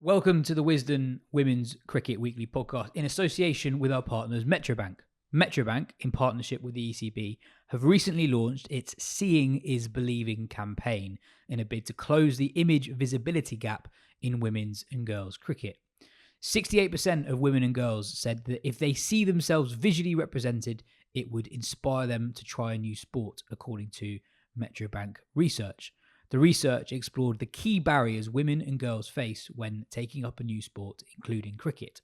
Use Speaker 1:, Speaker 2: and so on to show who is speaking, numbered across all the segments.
Speaker 1: Welcome to the Wisden Women's Cricket Weekly podcast in association with our partners Metrobank. Metrobank, in partnership with the ECB, have recently launched its Seeing is Believing campaign in a bid to close the image visibility gap in women's and girls' cricket. 68% of women and girls said that if they see themselves visually represented, it would inspire them to try a new sport, according to Metrobank research. The research explored the key barriers women and girls face when taking up a new sport, including cricket.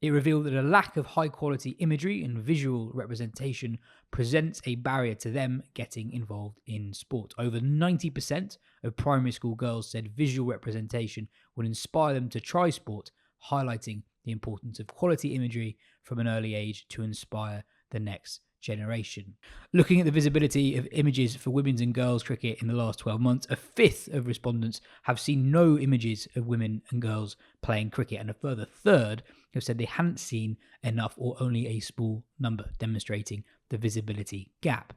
Speaker 1: It revealed that a lack of high-quality imagery and visual representation presents a barrier to them getting involved in sport. Over 90% of primary school girls said visual representation would inspire them to try sport, highlighting the importance of quality imagery from an early age to inspire the next generation. Looking at the visibility of images for women's and girls cricket in the last 12 months, a fifth of respondents have seen no images of women and girls playing cricket, and a further third have said they hadn't seen enough or only a small number, demonstrating the visibility gap.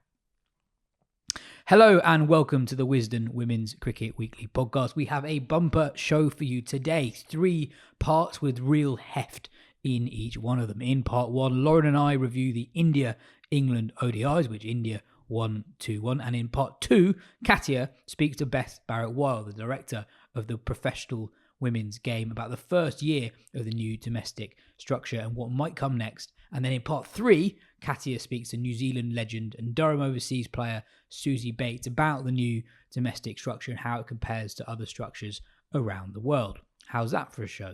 Speaker 1: Hello and welcome to the Wisden Women's Cricket Weekly podcast. We have a bumper show for you today, 3 parts with real heft in each one of them. In part 1, Lauren and I review the India-England ODIs, which India won 2-1. And in part 2, Katya speaks to Beth Barrett-Wild, the director of the professional women's game, about the first year of the new domestic structure and what might come next. And then in part 3, Katya speaks to New Zealand legend and Durham overseas player Susie Bates about the new domestic structure and how it compares to other structures around the world. How's that for a show?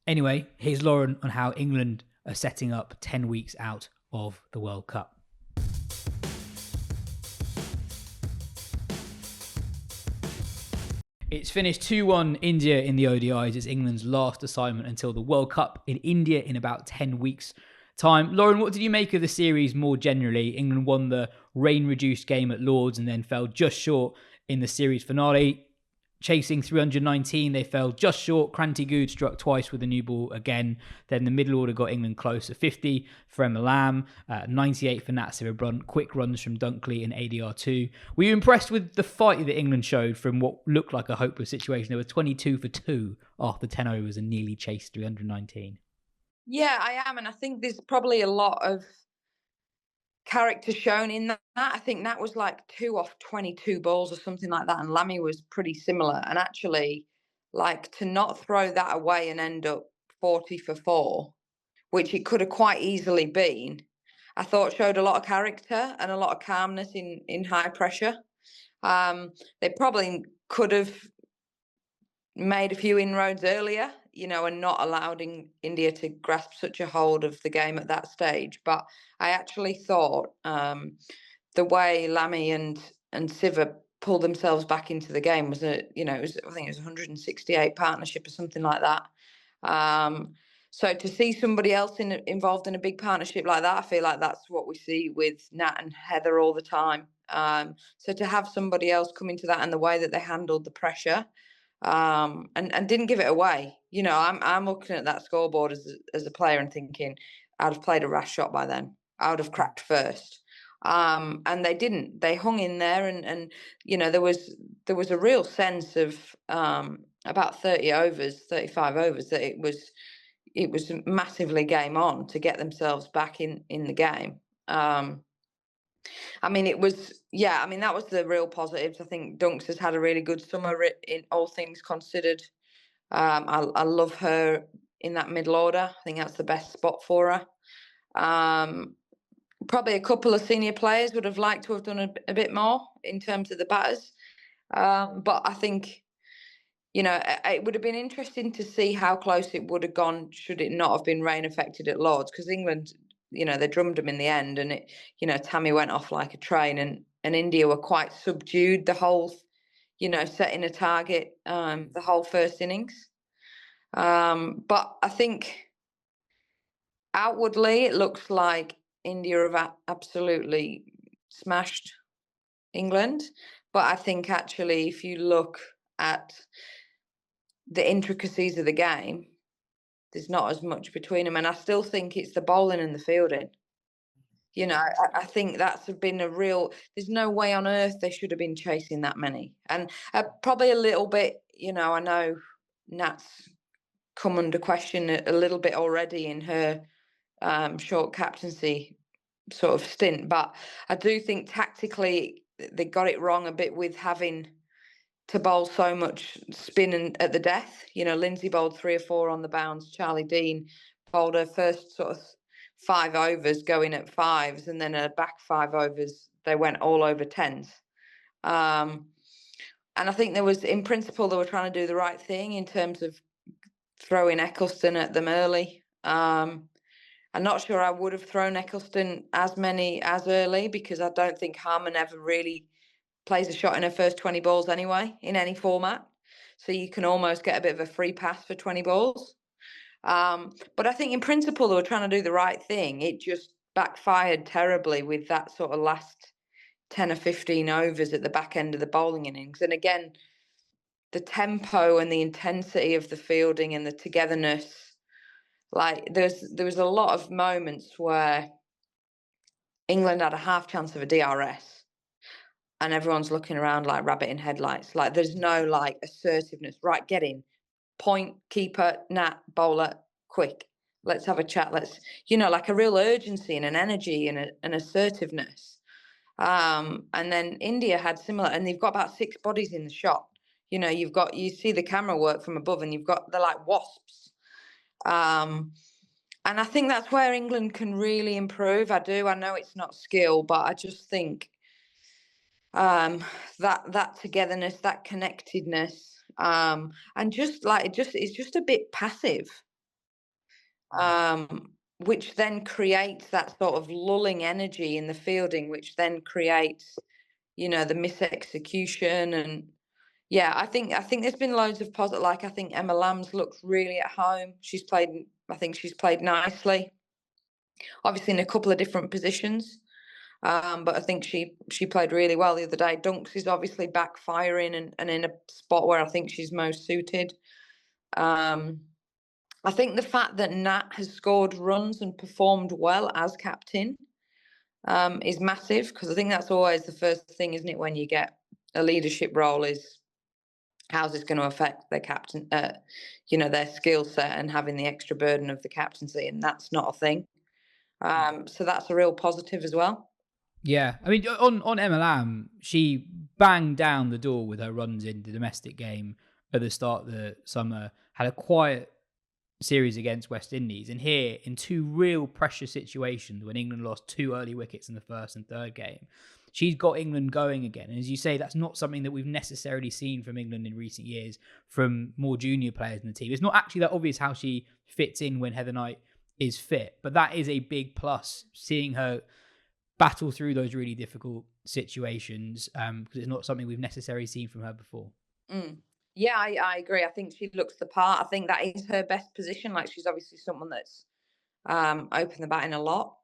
Speaker 1: Anyway, here's Lauren on how England are setting up 10 weeks out of the World Cup. It's finished 2-1 India in the ODIs. It's England's last assignment until the World Cup in India in about 10 weeks' time. Lauren, what did you make of the series more generally? England won the rain-reduced game at Lord's and then fell just short in the series finale. Chasing 319, they fell just short. Kranti Good struck twice with a new ball again. Then the middle order got England close at 50 for Emma Lamb, 98 for Nat Brunt, quick runs from Dunkley and ADR2. Were you impressed with the fight that England showed from what looked like a hopeless situation? They were 22 for 2 after 10 overs and nearly chased 319.
Speaker 2: Yeah, I am. And I think there's probably a lot of character shown in that. I think that was like 2 off 22 balls or something like that. And Lammy was pretty similar. And actually, like, to not throw that away and end up 40 for 4, which it could have quite easily been, I thought showed a lot of character and a lot of calmness in high pressure. They probably could have made a few inroads earlier, and not allowed India to grasp such a hold of the game at that stage. But I actually thought the way Lammy and Siva pulled themselves back into the game was I think it was 168 partnership or something like that. So to see somebody else involved in a big partnership like that, I feel like that's what we see with Nat and Heather all the time. So to have somebody else come into that and the way that they handled the pressure, and didn't give it away. I'm looking at that scoreboard as a player and thinking, I'd have played a rash shot by then. I would have cracked first. And they didn't. They hung in there, and there was a real sense of about 35 overs that it was massively game on to get themselves back in the game. That was the real positives. I think Dunks has had a really good summer in all things considered. I love her in that middle order. I think that's the best spot for her. Probably a couple of senior players would have liked to have done a bit more in terms of the batters. But I think, it would have been interesting to see how close it would have gone should it not have been rain affected at Lord's, because England, they drummed them in the end, and Tammy went off like a train, and India were quite subdued the whole, setting a target the whole first innings. But I think outwardly it looks like India have absolutely smashed England. But I think actually if you look at the intricacies of the game, there's not as much between them. And I still think it's the bowling and the fielding. I think that's been a real, there's no way on earth they should have been chasing that many. And probably a little bit, I know Nat's come under question a little bit already in her short captaincy sort of stint. But I do think tactically they got it wrong a bit with having to bowl so much spin at the death. Lindsay bowled 3 or 4 on the bounce. Charlie Dean bowled her first sort of 5 overs going at 5s, and then her back 5 overs, they went all over 10s. And I think in principle, they were trying to do the right thing in terms of throwing Eccleston at them early. I'm not sure I would have thrown Eccleston as early, because I don't think Harman ever really plays a shot in her first 20 balls anyway, in any format. So you can almost get a bit of a free pass for 20 balls. But I think in principle, they were trying to do the right thing. It just backfired terribly with that sort of last 10 or 15 overs at the back end of the bowling innings. And again, the tempo and the intensity of the fielding and the togetherness, like there was a lot of moments where England had a half chance of a DRS and everyone's looking around like rabbit in headlights. Like there's no like assertiveness. Right, get in. Point, keeper, nat, bowler, quick. Let's have a chat. Let's, like a real urgency and an energy and an assertiveness. And then India had similar, and they've got about 6 bodies in the shot. You see the camera work from above, and they're like wasps. And I think that's where England can really improve. I know it's not skill, but I just think that togetherness, that connectedness, and just like it's just a bit passive, which then creates that sort of lulling energy in the fielding, which then creates the misexecution. And yeah, I think there's been loads of positive. Like I think Emma Lamb's looked really at home. I think she's played nicely, obviously in a couple of different positions. But I think she played really well the other day. Dunks is obviously backfiring and in a spot where I think she's most suited. I think the fact that Nat has scored runs and performed well as captain is massive, because I think that's always the first thing, isn't it, when you get a leadership role, is how's this going to affect their captain, their skill set and having the extra burden of the captaincy, and that's not a thing. So that's a real positive as well.
Speaker 1: Yeah, I mean, on Emma Lamb, she banged down the door with her runs in the domestic game at the start of the summer, had a quiet series against West Indies, and here, in 2 real pressure situations when England lost 2 early wickets in the first and third game, she's got England going again. And as you say, that's not something that we've necessarily seen from England in recent years, from more junior players in the team. It's not actually that obvious how she fits in when Heather Knight is fit, but that is a big plus, seeing her battle through those really difficult situations, because it's not something we've necessarily seen from her before.
Speaker 2: Yeah, I agree. I think she looks the part. I think that is her best position. Like, she's obviously someone that's opened the batting a lot.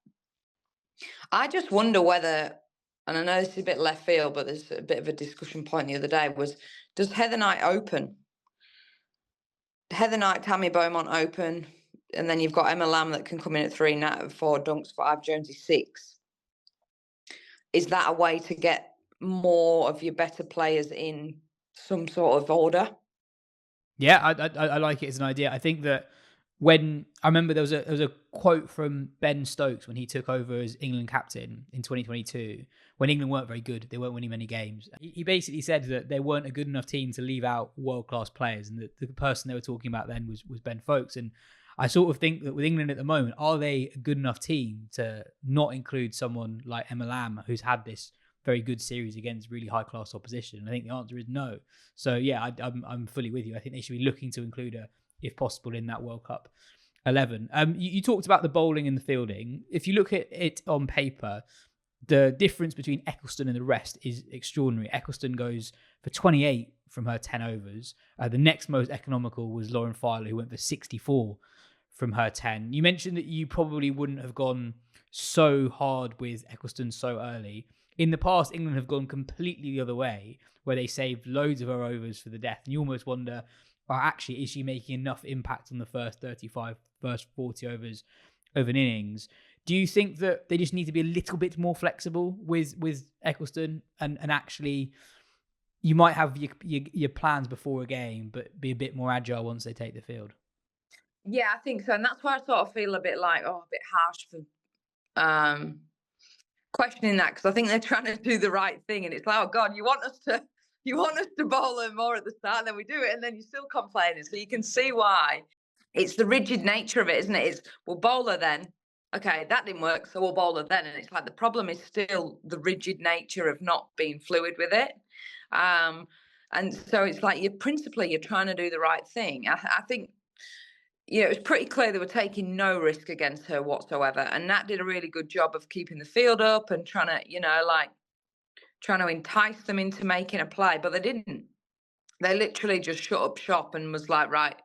Speaker 2: I just wonder whether, and I know this is a bit left field, but there's a bit of a discussion point the other day, was, does Heather Knight open? Heather Knight, Tammy Beaumont open, and then you've got Emma Lamb that can come in at 3, Nat at 4, Dunks 5, Jonesy 6. Is that a way to get more of your better players in some sort of order?
Speaker 1: Yeah, I like it as an idea. I think that when I remember there was a quote from Ben Stokes when he took over as England captain in 2022, when England weren't very good, they weren't winning many games. He basically said that they weren't a good enough team to leave out world-class players, and the person they were talking about then was Ben Folkes. And I sort of think that with England at the moment, are they a good enough team to not include someone like Emma Lamb, who's had this very good series against really high class opposition? I think the answer is no. So yeah, I'm fully with you. I think they should be looking to include her, if possible, in that World Cup 11. You talked about the bowling and the fielding. If you look at it on paper, the difference between Eccleston and the rest is extraordinary. Eccleston goes for 28 from her 10 overs. The next most economical was Lauren Winfield-Hill, who went for 64 from her 10. You mentioned that you probably wouldn't have gone so hard with Eccleston so early. In the past, England have gone completely the other way, where they saved loads of her overs for the death. And you almost wonder, well, actually, is she making enough impact on the first 35, first 40 overs of an innings? Do you think that they just need to be a little bit more flexible with Eccleston, and actually you might have your plans before a game, but be a bit more agile once they take the field?
Speaker 2: Yeah, I think so, and that's why I sort of feel a bit like, a bit harsh for questioning that, because I think they're trying to do the right thing, and it's like, oh God, you want us to bowl her more at the start, and then we do it, and then you're still complaining. So you can see why it's the rigid nature of it, isn't it? It's, we'll bowl her then. Okay, that didn't work, so we'll bowl her then. And it's like the problem is still the rigid nature of not being fluid with it. And so it's like you're trying to do the right thing. I think it was pretty clear they were taking no risk against her whatsoever. And Nat did a really good job of keeping the field up and trying to, trying to entice them into making a play, but they didn't. They literally just shut up shop and was like, right.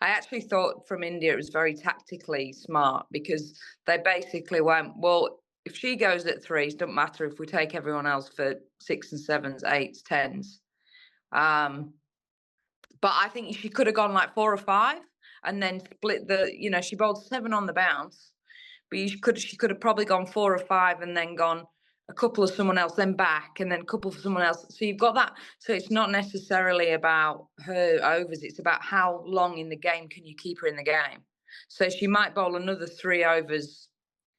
Speaker 2: I actually thought from India it was very tactically smart, because they basically went, well, if she goes at threes, doesn't matter if we take everyone else for 6 and 7s, 8s, 10s. But I think she could have gone like 4 or 5 and then split she bowled 7 on the bounce, but she could have probably gone 4 or 5 and then gone a couple of someone else, then back, and then a couple for someone else. So you've got that. So it's not necessarily about her overs. It's about how long in the game can you keep her in the game. So she might bowl another 3 overs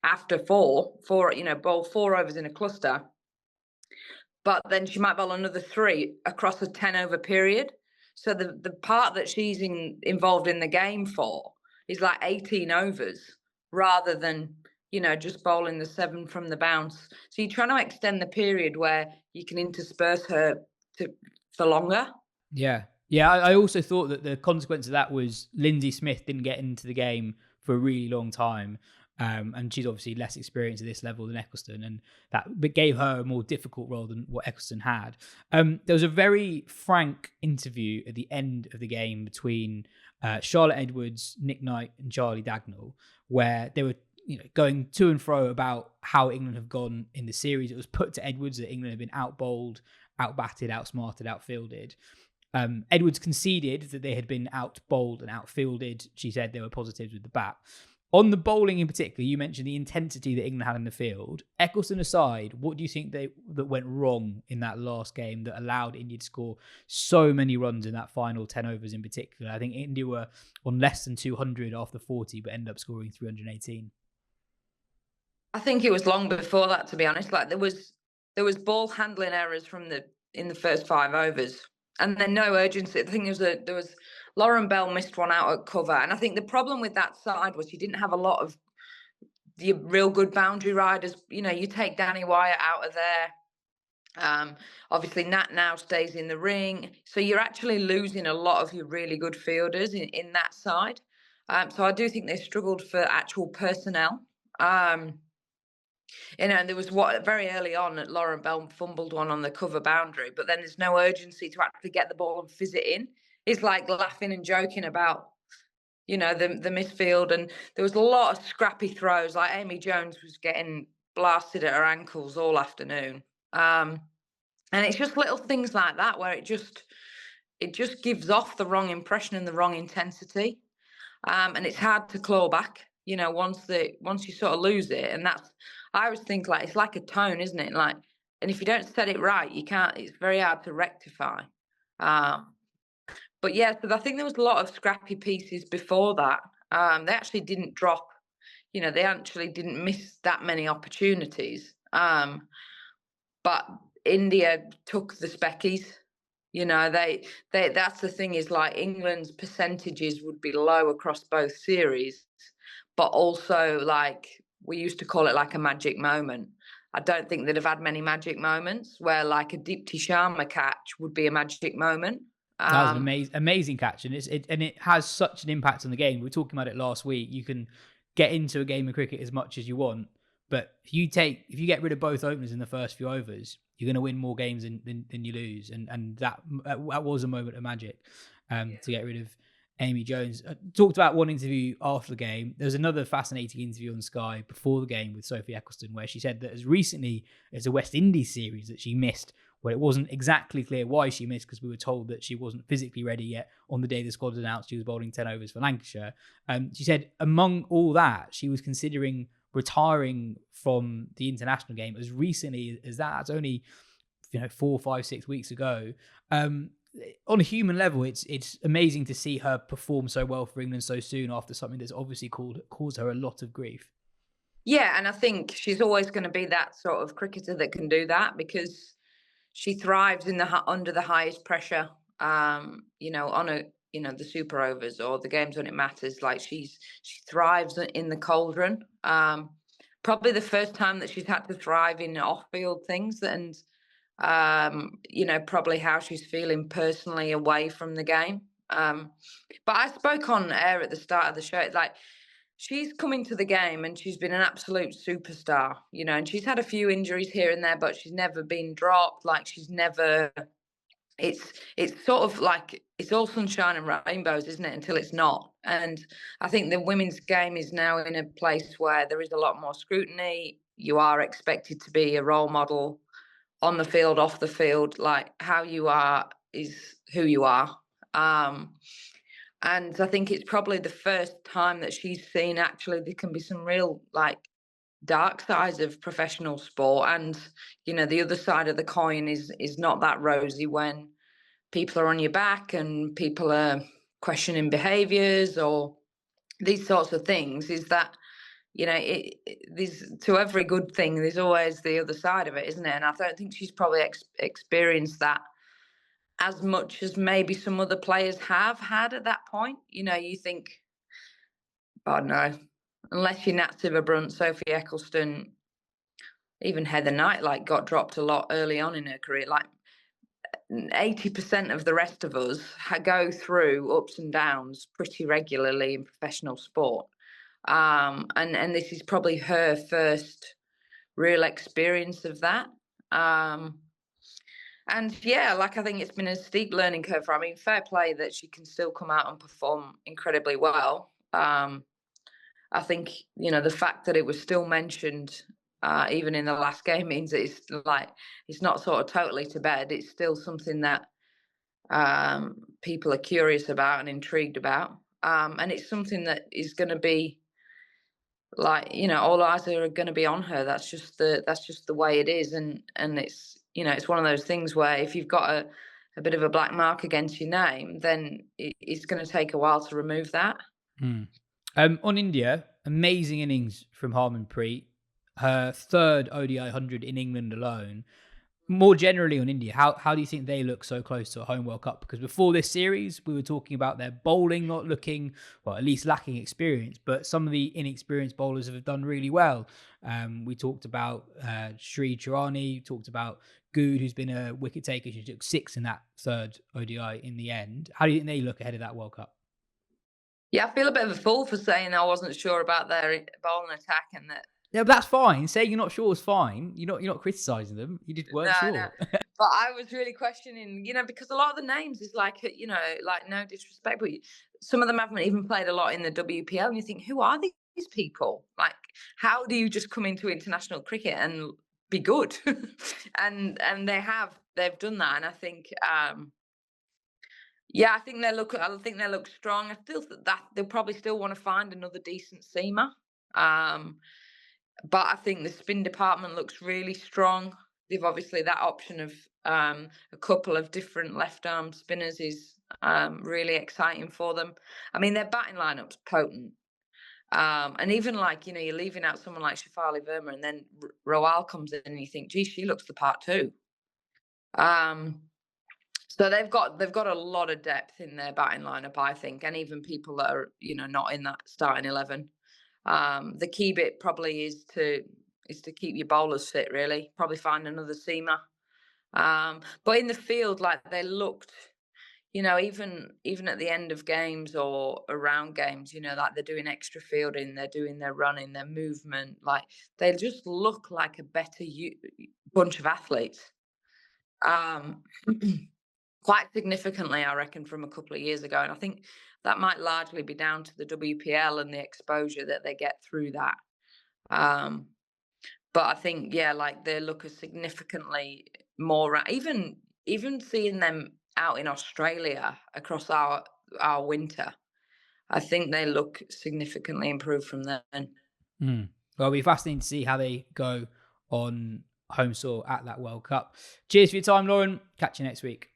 Speaker 2: after four, bowl 4 overs in a cluster, but then she might bowl another 3 across a 10 over period. So the part that she's involved in the game for is like 18 overs rather than, just bowling the 7 from the bounce. So you're trying to extend the period where you can intersperse her for longer.
Speaker 1: Yeah. Yeah, I also thought that the consequence of that was Lindsay Smith didn't get into the game for a really long time. And she's obviously less experienced at this level than Eccleston, and that gave her a more difficult role than what Eccleston had. There was a very frank interview at the end of the game between Charlotte Edwards, Nick Knight, and Charlie Dagnall, where they were going to and fro about how England have gone in the series. It was put to Edwards that England had been out-bowled, out-batted, outsmarted, outfielded. Edwards conceded that they had been out-bowled and outfielded. She said there were positives with the bat. On the bowling in particular, you mentioned the intensity that England had in the field. Eccleston aside, what do you think that went wrong in that last game that allowed India to score so many runs in that final 10 overs in particular? I think India were on less than 200 after 40, but ended up scoring 318.
Speaker 2: I think it was long before that, to be honest. Like there was ball handling errors in the first 5 overs, and then no urgency. I think there was Lauren Bell missed one out at cover, and I think the problem with that side was you didn't have a lot of the real good boundary riders. You take Danny Wyatt out of there. Obviously Nat now stays in the ring, so you're actually losing a lot of your really good fielders in that side. So I do think they struggled for actual personnel. And there was very early on that Lauren Bell fumbled one on the cover boundary, but then there's no urgency to actually get the ball and fizz it in. It's like laughing and joking about, the misfield. And there was a lot of scrappy throws. Like Amy Jones was getting blasted at her ankles all afternoon. And it's just little things like that where it just gives off the wrong impression and the wrong intensity. And it's hard to claw back, once you sort of lose it. And I always think like it's like a tone, isn't it? Like, and if you don't set it right, you can't. It's very hard to rectify. But yeah, so I think there was a lot of scrappy pieces before that. They actually didn't drop. They actually didn't miss that many opportunities. But India took the speckies. They that's the thing, is like England's percentages would be low across both series, but also like we used to call it like a magic moment. I don't think they'd have had many magic moments where like a Deepti Sharma catch would be a magic moment.
Speaker 1: That was an amazing catch, and it has such an impact on the game. We were talking about it last week. You can get into a game of cricket as much as you want, but if you get rid of both openers in the first few overs, you're going to win more games than you lose. And that was a moment of magic to get rid of Amy Jones. Talked about one interview after the game. There was another fascinating interview on Sky before the game with Sophie Eccleston, where she said that as recently as the West Indies series that she missed, where it wasn't exactly clear why she missed, because we were told that she wasn't physically ready yet on the day the squad announced she was bowling 10 overs for Lancashire. She said among all that, she was considering retiring from the international game as recently as that. It's only 4, 5, 6 weeks ago. on a human level, it's amazing to see her perform so well for England so soon after something that's obviously caused her a lot of grief.
Speaker 2: Yeah, and I think she's always going to be that sort of cricketer that can do that, because she thrives in the under the highest pressure. On the super overs or the games when it matters. Like she thrives in the cauldron. Probably the first time that she's had to thrive in off-field things, and probably how she's feeling personally away from the game. But I spoke on air at the start of the show, like, she's come into the game and she's been an absolute superstar, and she's had a few injuries here and there, but she's never been dropped. Like, she's never. It's sort of like it's all sunshine and rainbows, isn't it? Until it's not. And I think the women's game is now in a place where there is a lot more scrutiny. You are expected to be a role model on the field, off the field. Like, how you are is who you are. And I think it's probably the first time that she's seen actually there can be some real, like, dark sides of professional sport. And, the other side of the coin is not that rosy when people are on your back and people are questioning behaviours or these sorts of things. Is that, there's, to every good thing, there's always the other side of it, isn't it? And I don't think she's probably experienced that as much as maybe some other players have had at that point. You think, oh no, unless you're Nat Brunt, Sophie Eccleston, even Heather Knight, like, got dropped a lot early on in her career. Like, 80% of the rest of us go through ups and downs pretty regularly in professional sport. And this is probably her first real experience of that. And yeah, like, I think it's been a steep learning curve for her. I mean, fair play that she can still come out and perform incredibly well. I think, the fact that it was still mentioned even in the last game means that it's not sort of totally to bed. It's still something that people are curious about and intrigued about. And it's something that is going to be, like, all eyes are going to be on her. That's just the way it is. And it's, it's one of those things where if you've got a bit of a black mark against your name, then it's going to take a while to remove that.
Speaker 1: On India, amazing innings from Harmanpreet, her third ODI 100 in England alone. More generally on India, how do you think they look so close to a home World Cup? Because before this series, we were talking about their bowling not looking, well, at least lacking experience, but some of the inexperienced bowlers have done really well. We talked about Sri Chirani, talked about Good, who's been a wicket taker. She took 6 in that third ODI in the end. How do you think they look ahead of that World Cup?
Speaker 2: Yeah, I feel a bit of a fool for saying I wasn't sure about their bowling attack, and that.
Speaker 1: Yeah, but that's fine. Saying you're not sure is fine. You're not criticising them. You just weren't sure.
Speaker 2: No. But I was really questioning, because a lot of the names is like, like, no disrespect, but some of them haven't even played a lot in the WPL, and you think, who are these people? Like, how do you just come into international cricket and be good? and they've done that, and I think. Yeah, I think they look strong. I still think that they'll probably still want to find another decent seamer. But I think the spin department looks really strong. They've obviously that option of a couple of different left-arm spinners is really exciting for them. I mean, their batting lineup's potent. And even, like, you're leaving out someone like Shafali Verma, and then Roal comes in and you think, gee, she looks the part too. So they've got a lot of depth in their batting lineup, I think, and even people that are, not in that starting 11. The key bit probably is to keep your bowlers fit, really. Probably find another seamer. But in the field, like, they looked, even at the end of games or around games, like, they're doing extra fielding, they're doing their running, their movement. Like, they just look like a better bunch of athletes. Quite significantly, I reckon, from a couple of years ago. And I think that might largely be down to the WPL and the exposure that they get through that. But I think, yeah, like, they look a significantly more, even seeing them out in Australia across our winter, I think they look significantly improved from then.
Speaker 1: Well, it'll be fascinating to see how they go on home soil at that World Cup. Cheers for your time, Lauren. Catch you next week.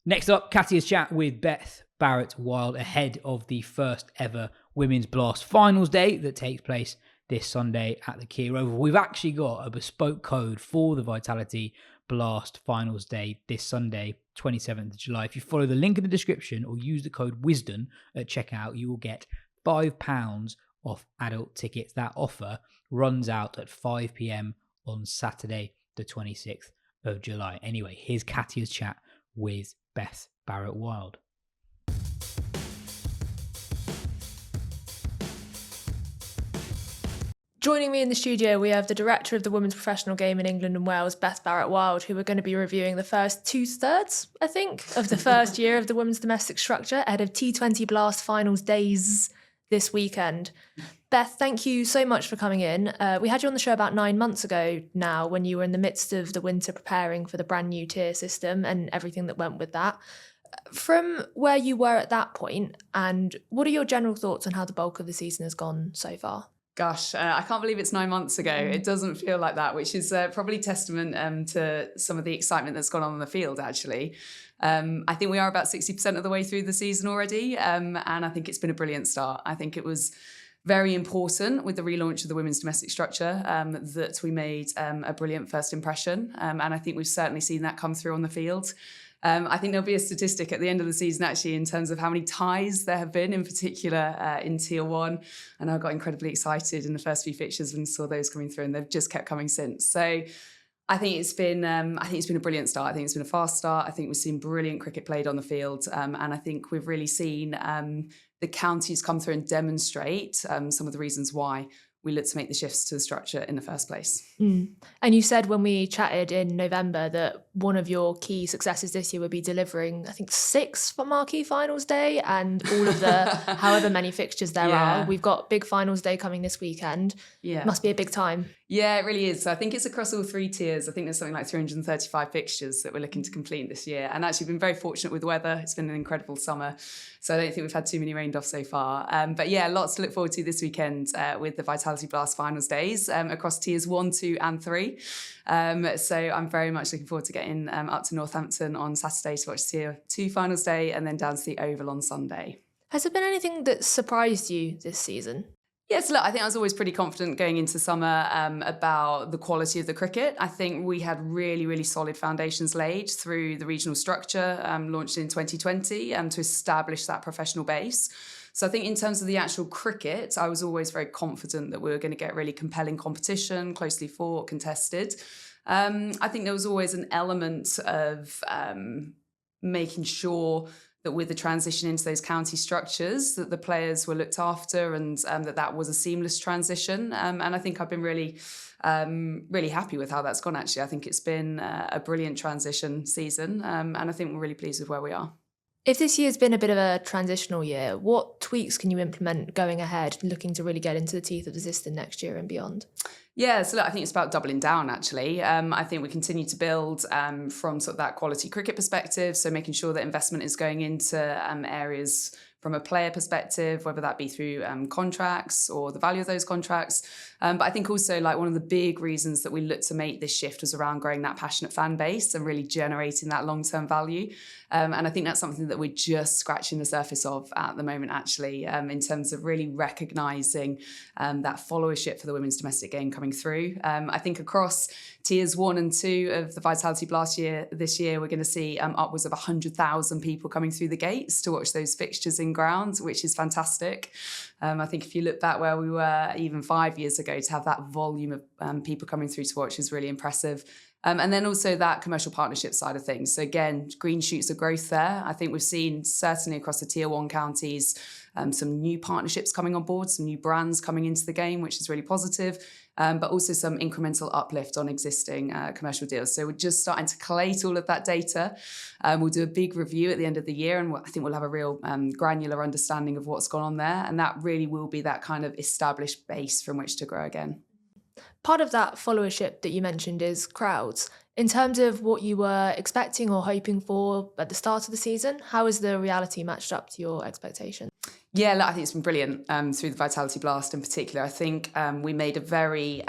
Speaker 1: Next up, Katya's chat with Beth Barrett-Wild ahead of the first ever Women's Blast Finals Day that takes place this Sunday at the Kia Oval. We've actually got a bespoke code for the Vitality Blast Finals Day this Sunday, 27th of July. If you follow the link in the description or use the code Wisden at checkout, you will get £5 off adult tickets. That offer runs out at 5 p.m. on Saturday, the 26th of July. Anyway, here's Katya's chat with Beth Barrett-Wild.
Speaker 3: Joining me in the studio, we have the director of the women's professional game in England and Wales, Beth Barrett-Wild, who are going to be reviewing the first 2/3, I think, of the first year of the women's domestic structure ahead of T20 Blast Finals Days this weekend. Beth, thank you so much for coming in. We had you on the show about 9 months ago now when you were in the midst of the winter preparing for the brand new tier system and everything that went with that. From where you were at that point, and what are your general thoughts on how the bulk of the season has gone so far?
Speaker 4: Gosh, I can't believe it's 9 months ago. It doesn't feel like that, which is probably testament to some of the excitement that's gone on in the field, actually. I think we are about 60% of the way through the season already, and I think it's been a brilliant start. I think it was very important with the relaunch of the women's domestic structure that we made a brilliant first impression, and I think we've certainly seen that come through on the field. I think there'll be a statistic at the end of the season, actually, in terms of how many ties there have been, in particular in Tier 1. And I got incredibly excited in the first few fixtures and saw those coming through, and they've just kept coming since. So I think it's been a brilliant start. I think it's been a fast start. I think we've seen brilliant cricket played on the field, and I think we've really seen the counties come through and demonstrate some of the reasons why we looked to make the shifts to the structure in the first place.
Speaker 3: And you said when we chatted in November that one of your key successes this year would be delivering, I think, 6 for Marquee Finals Day and all of the however many fixtures there are. We've got big Finals Day coming this weekend. Yeah. Must be a big time.
Speaker 4: Yeah, it really is. So I think it's across all 3 tiers. I think there's something like 335 fixtures that we're looking to complete this year. And actually been very fortunate with the weather. It's been an incredible summer. So I don't think we've had too many rained off so far. But yeah, lots to look forward to this weekend with the Vitality Blast Finals Days across tiers 1, 2 and 3. So I'm very much looking forward to getting up to Northampton on Saturday to watch tier 2 Finals Day and then down to the Oval on Sunday.
Speaker 3: Has there been anything that surprised you this season?
Speaker 4: Yes, look, I think I was always pretty confident going into summer about the quality of the cricket. I think we had really, really solid foundations laid through the regional structure launched in 2020 to establish that professional base. So I think in terms of the actual cricket, I was always very confident that we were going to get really compelling competition, closely fought, contested. I think there was always an element of making sure that with the transition into those county structures, that the players were looked after and that was a seamless transition. And I think I've been really happy with how that's gone, actually. I think it's been a brilliant transition season. And I think we're really pleased with where we are.
Speaker 3: If this year's been a bit of a transitional year, what tweaks can you implement going ahead, looking to really get into the teeth of the system next year and beyond?
Speaker 4: Yeah, so look, I think it's about doubling down, actually. I think we continue to build from sort of that quality cricket perspective, so making sure that investment is going into areas from a player perspective, whether that be through contracts or the value of those contracts. But I think also like one of the big reasons that we looked to make this shift was around growing that passionate fan base and really generating that long-term value. And I think that's something that we're just scratching the surface of at the moment, actually, in terms of really recognising that followership for the women's domestic game coming through. I think across tiers 1 and 2 of the Vitality Blast this year, we're going to see upwards of 100,000 people coming through the gates to watch those fixtures in ground, which is fantastic. I think if you look back where we were even 5 years ago, to have that volume of people coming through to watch is really impressive. And then also that commercial partnership side of things. So again, green shoots of growth there. I think we've seen certainly across the tier 1 counties, some new partnerships coming on board, some new brands coming into the game, which is really positive. But also some incremental uplift on existing commercial deals. So we're just starting to collate all of that data. We'll do a big review at the end of the year, and I think we'll have a real granular understanding of what's gone on there. And that really will be that kind of established base from which to grow again.
Speaker 3: Part of that followership that you mentioned is crowds. In terms of what you were expecting or hoping for at the start of the season, how has the reality matched up to your expectations?
Speaker 4: Yeah, look, I think it's been brilliant through the Vitality Blast in particular. I think we made a very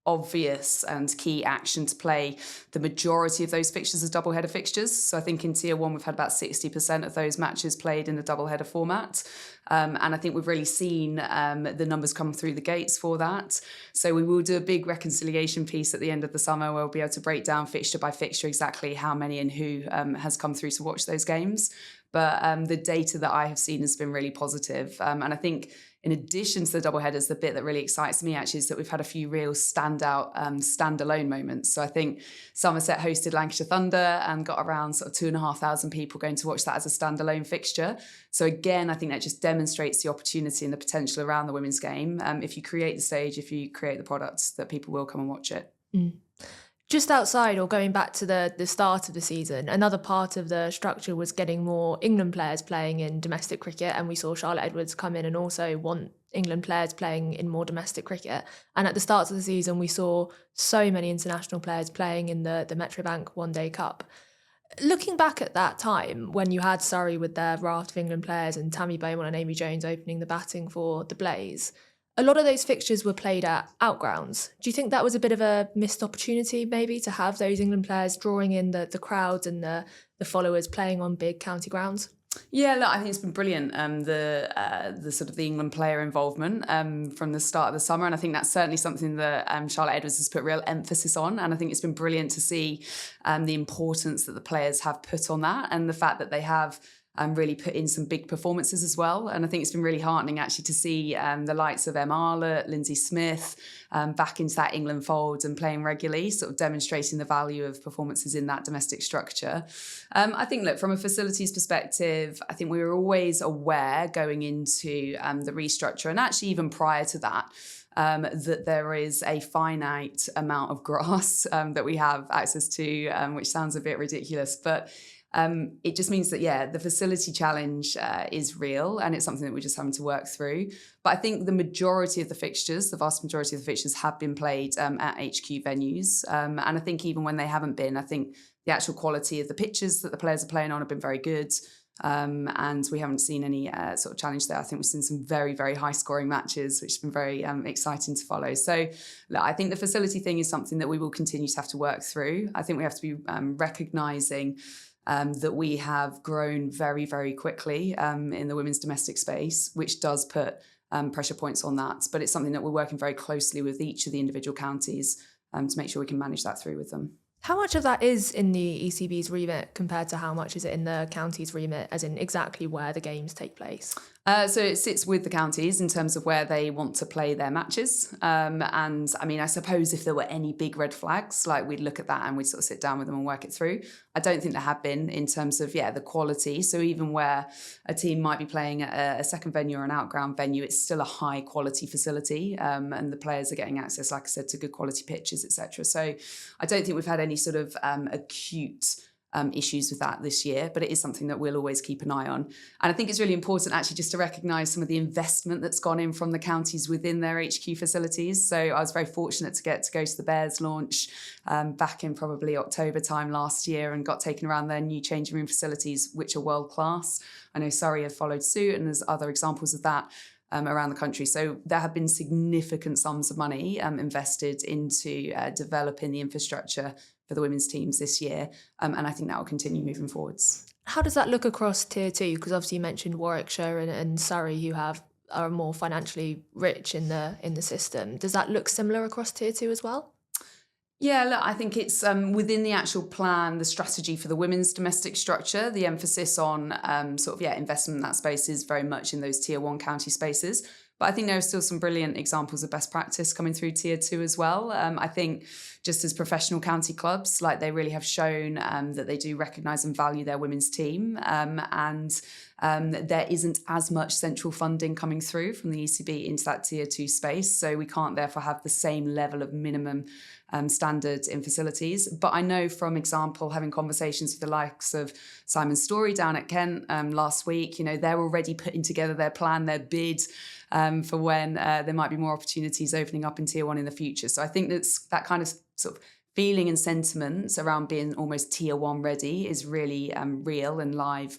Speaker 4: obvious and key action to play the majority of those fixtures as double-header fixtures. So I think in Tier 1 we've had about 60% of those matches played in the double-header format. And I think we've really seen the numbers come through the gates for that. So we will do a big reconciliation piece at the end of the summer where we'll be able to break down fixture by fixture exactly how many and who has come through to watch those games. But the data that I have seen has been really positive. And I think in addition to the double headers, the bit that really excites me actually is that we've had a few real standout standalone moments. So I think Somerset hosted Lancashire Thunder and got around sort of 2,500 people going to watch that as a standalone fixture. So again, I think that just demonstrates the opportunity and the potential around the women's game. If you create the stage, if you create the products, that people will come and watch it.
Speaker 3: Mm. Just outside, or going back to the start of the season, another part of the structure was getting more England players playing in domestic cricket, and we saw Charlotte Edwards come in and also want England players playing in more domestic cricket. And at the start of the season, we saw so many international players playing in the Metrobank One Day Cup. Looking back at that time, when you had Surrey with their raft of England players and Tammy Beaumont and Amy Jones opening the batting for the Blaze, a lot of those fixtures were played at outgrounds. Do you think that was a bit of a missed opportunity, maybe, to have those England players drawing in the crowds and the followers playing on big county grounds?
Speaker 4: Yeah, look, I think it's been brilliant, the sort of the England player involvement from the start of the summer. And I think that's certainly something that Charlotte Edwards has put real emphasis on. And I think it's been brilliant to see the importance that the players have put on that, and the fact that they have really put in some big performances as well. And I think it's been really heartening actually to see the likes of Em Arlott, Lindsay Smith back into that England fold and playing regularly, sort of demonstrating the value of performances in that domestic structure. I think, look, from a facilities perspective, I think we were always aware going into the restructure, and actually even prior to that, that there is a finite amount of grass that we have access to, which sounds a bit ridiculous, but it just means that, yeah, the facility challenge is real, and it's something that we're just having to work through. But I think the majority of the fixtures, the vast majority of the fixtures have been played at HQ venues. And I think even when they haven't been, I think the actual quality of the pitches that the players are playing on have been very good. And we haven't seen any sort of challenge there. I think we've seen some very, very high scoring matches, which has been very exciting to follow. So look, I think the facility thing is something that we will continue to have to work through. I think we have to be recognising that we have grown very, very quickly in the women's domestic space, which does put pressure points on that. But it's something that we're working very closely with each of the individual counties to make sure we can manage that through with them.
Speaker 3: How much of that is in the ECB's remit compared to how much is it in the county's remit, as in exactly where the games take place?
Speaker 4: So it sits with the counties in terms of where they want to play their matches. And I mean, I suppose if there were any big red flags, like we'd look at that and we'd sort of sit down with them and work it through. I don't think there have been in terms of, the quality. So even where a team might be playing at a second venue or an outground venue, it's still a high quality facility. And the players are getting access, like I said, to good quality pitches, etc. So I don't think we've had any sort of acute issues with that this year, but it is something that we'll always keep an eye on. And I think it's really important actually just to recognise some of the investment that's gone in from the counties within their HQ facilities. So I was very fortunate to get to go to the Bears launch back in probably October time last year, and got taken around their new changing room facilities, which are world class. I know Surrey have followed suit, and there's other examples of that around the country. So there have been significant sums of money invested into developing the infrastructure for the women's teams this year. And I think that will continue moving forwards.
Speaker 3: How does that look across Tier 2? Because obviously you mentioned Warwickshire and Surrey, who are more financially rich in the system. Does that look similar across Tier 2 as well?
Speaker 4: Yeah, look, I think it's within the actual plan, the strategy for the women's domestic structure, the emphasis on investment in that space is very much in those Tier 1 county spaces. But I think there are still some brilliant examples of best practice coming through Tier 2 as well. I think just as professional county clubs, like they really have shown that they do recognise and value their women's team. And there isn't as much central funding coming through from the ECB into that Tier 2 space. So we can't therefore have the same level of minimum standards in facilities. But I know from example, having conversations with the likes of Simon Story down at Kent last week, they're already putting together their plan, their bid for when there might be more opportunities opening up in Tier 1 in the future. So I think that's that kind of sort of feeling and sentiments around being almost Tier 1 ready is really real and live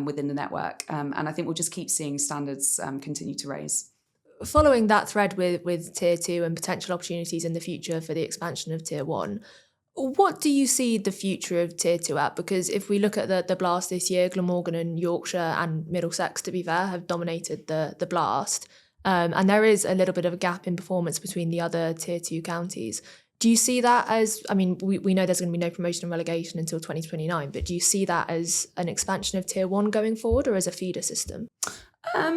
Speaker 4: within the network. And I think we'll just keep seeing standards continue to raise.
Speaker 3: following that thread with Tier 2 and potential opportunities in the future for the expansion of Tier 1, what do you see the future of Tier 2 at? Because if we look at the Blast this year, Glamorgan and Yorkshire and Middlesex, to be fair, have dominated the Blast. And there is a little bit of a gap in performance between the other Tier 2 counties. Do you see that as, I mean, we know there's going to be no promotion and relegation until 2029, but do you see that as an expansion of Tier 1 going forward or as a feeder system?
Speaker 4: I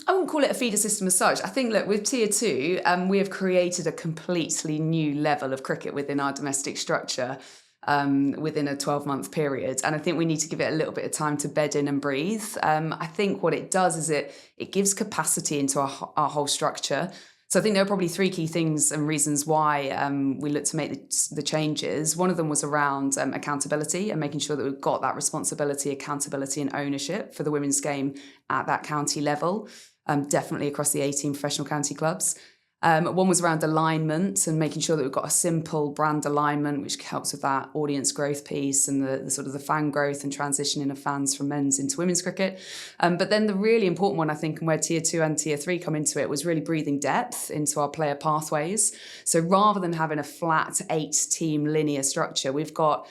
Speaker 4: wouldn't call it a feeder system as such. I think, look, with Tier 2, we have created a completely new level of cricket within our domestic structure within a 12-month period. And I think we need to give it a little bit of time to bed in and breathe. I think what it does is it gives capacity into our whole structure. So I think there are probably three key things and reasons why we looked to make the changes. One of them was around accountability and making sure that we've got that responsibility, accountability and ownership for the women's game at that county level, definitely across the 18 professional county clubs. One was around alignment and making sure that we've got a simple brand alignment, which helps with that audience growth piece and the sort of the fan growth and transitioning of fans from men's into women's cricket. But then the really important one, I think, and where Tier 2 and Tier 3 come into it, was really breathing depth into our player pathways. So rather than having a flat 8-team linear structure, we've got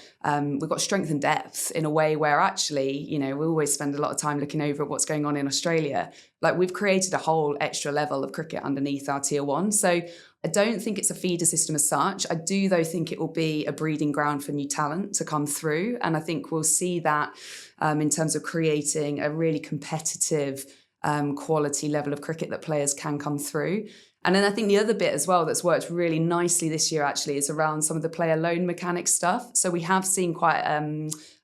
Speaker 4: strength and depth in a way where actually, you know, we always spend a lot of time looking over at what's going on in Australia. Like, we've created a whole extra level of cricket underneath our Tier 1. So I don't think it's a feeder system as such. I do, though, think it will be a breeding ground for new talent to come through. And I think we'll see that in terms of creating a really competitive quality level of cricket that players can come through. And then I think the other bit as well that's worked really nicely this year actually is around some of the player loan mechanic stuff. So we have seen quite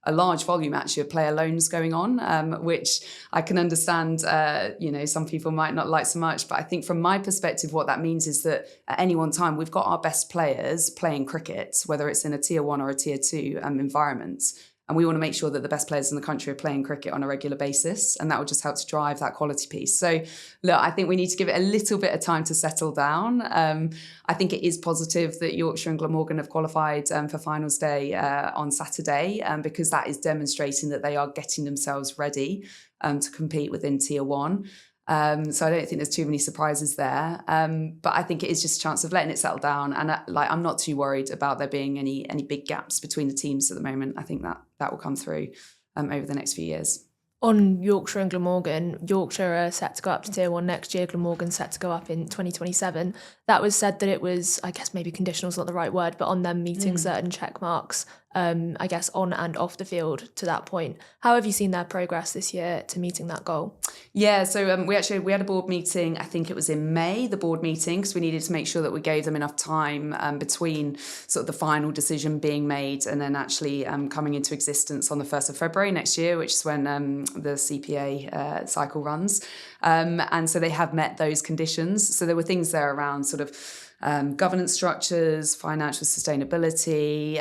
Speaker 4: a large volume actually of player loans going on, which I can understand, some people might not like so much. But I think from my perspective, what that means is that at any one time, we've got our best players playing cricket, whether it's in a Tier 1 or a Tier 2 environment. And we want to make sure that the best players in the country are playing cricket on a regular basis. And that will just help to drive that quality piece. So, look, I think we need to give it a little bit of time to settle down. I think it is positive that Yorkshire and Glamorgan have qualified for finals day on Saturday, because that is demonstrating that they are getting themselves ready to compete within Tier 1. So I don't think there's too many surprises there. But I think it is just a chance of letting it settle down. And I'm not too worried about there being any big gaps between the teams at the moment. I think that will come through over the next few years.
Speaker 3: On Yorkshire and Glamorgan, Yorkshire are set to go up to Tier 1 next year, Glamorgan set to go up in 2027. That was said that it was, I guess maybe conditional is not the right word, but on them meeting certain check marks, I guess on and off the field to that point. How have you seen their progress this year to meeting that goal?
Speaker 4: Yeah, so we had a board meeting, I think it was in May, the board meeting, because we needed to make sure that we gave them enough time between sort of the final decision being made and then actually coming into existence on the 1st of February next year, which is when the CPA cycle runs. And so they have met those conditions. So there were things there around sort of governance structures, financial sustainability,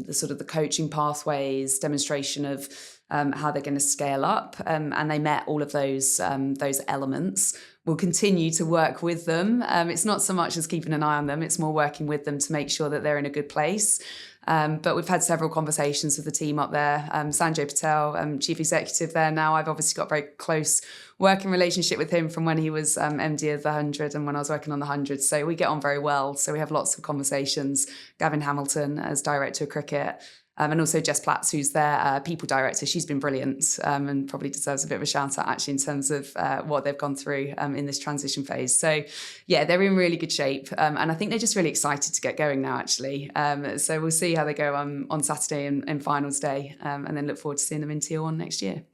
Speaker 4: the sort of the coaching pathways, demonstration of how they're going to scale up, and they met all of those elements. We'll continue to work with them. It's not so much as keeping an eye on them, it's more working with them to make sure that they're in a good place. But we've had several conversations with the team up there. Sanjay Patel, Chief Executive there now. I've obviously got a very close working relationship with him from when he was MD of the 100 and when I was working on the 100. So we get on very well. So we have lots of conversations. Gavin Hamilton as Director of Cricket. And also Jess Platts, who's their people director. She's been brilliant and probably deserves a bit of a shout out actually in terms of what they've gone through in this transition phase. So yeah, they're in really good shape. And I think they're just really excited to get going now actually. So we'll see how they go on Saturday and finals day and then look forward to seeing them in Tier 1 next year.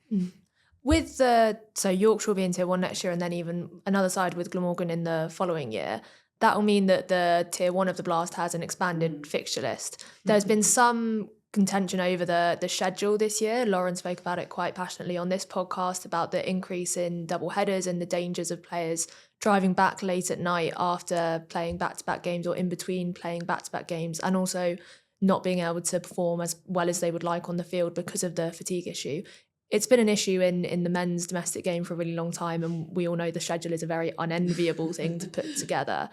Speaker 3: With so Yorkshire will be in Tier 1 next year and then even another side with Glamorgan in the following year. That will mean that the Tier 1 of the Blast has an expanded fixture list. There's been some contention over the schedule this year. Lauren spoke about it quite passionately on this podcast about the increase in double headers and the dangers of players driving back late at night after playing back-to-back games or in between playing back-to-back games, and also not being able to perform as well as they would like on the field because of the fatigue issue. It's been an issue in the men's domestic game for a really long time, and we all know the schedule is a very unenviable thing to put together.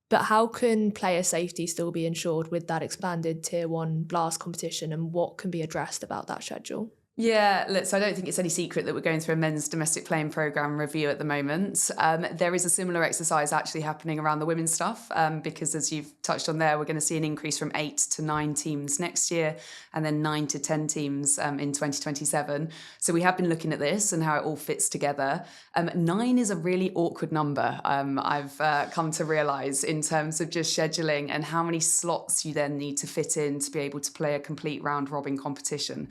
Speaker 3: But how can player safety still be ensured with that expanded Tier 1 Blast competition, and what can be addressed about that schedule?
Speaker 4: Yeah, look, so I don't think it's any secret that we're going through a men's domestic playing programme review at the moment. There is a similar exercise actually happening around the women's stuff, because as you've touched on there, we're going to see an increase from 8 to 9 teams next year, and then 9 to 10 teams in 2027. So we have been looking at this and how it all fits together. 9 is a really awkward number, I've come to realise, in terms of just scheduling and how many slots you then need to fit in to be able to play a complete round-robin competition.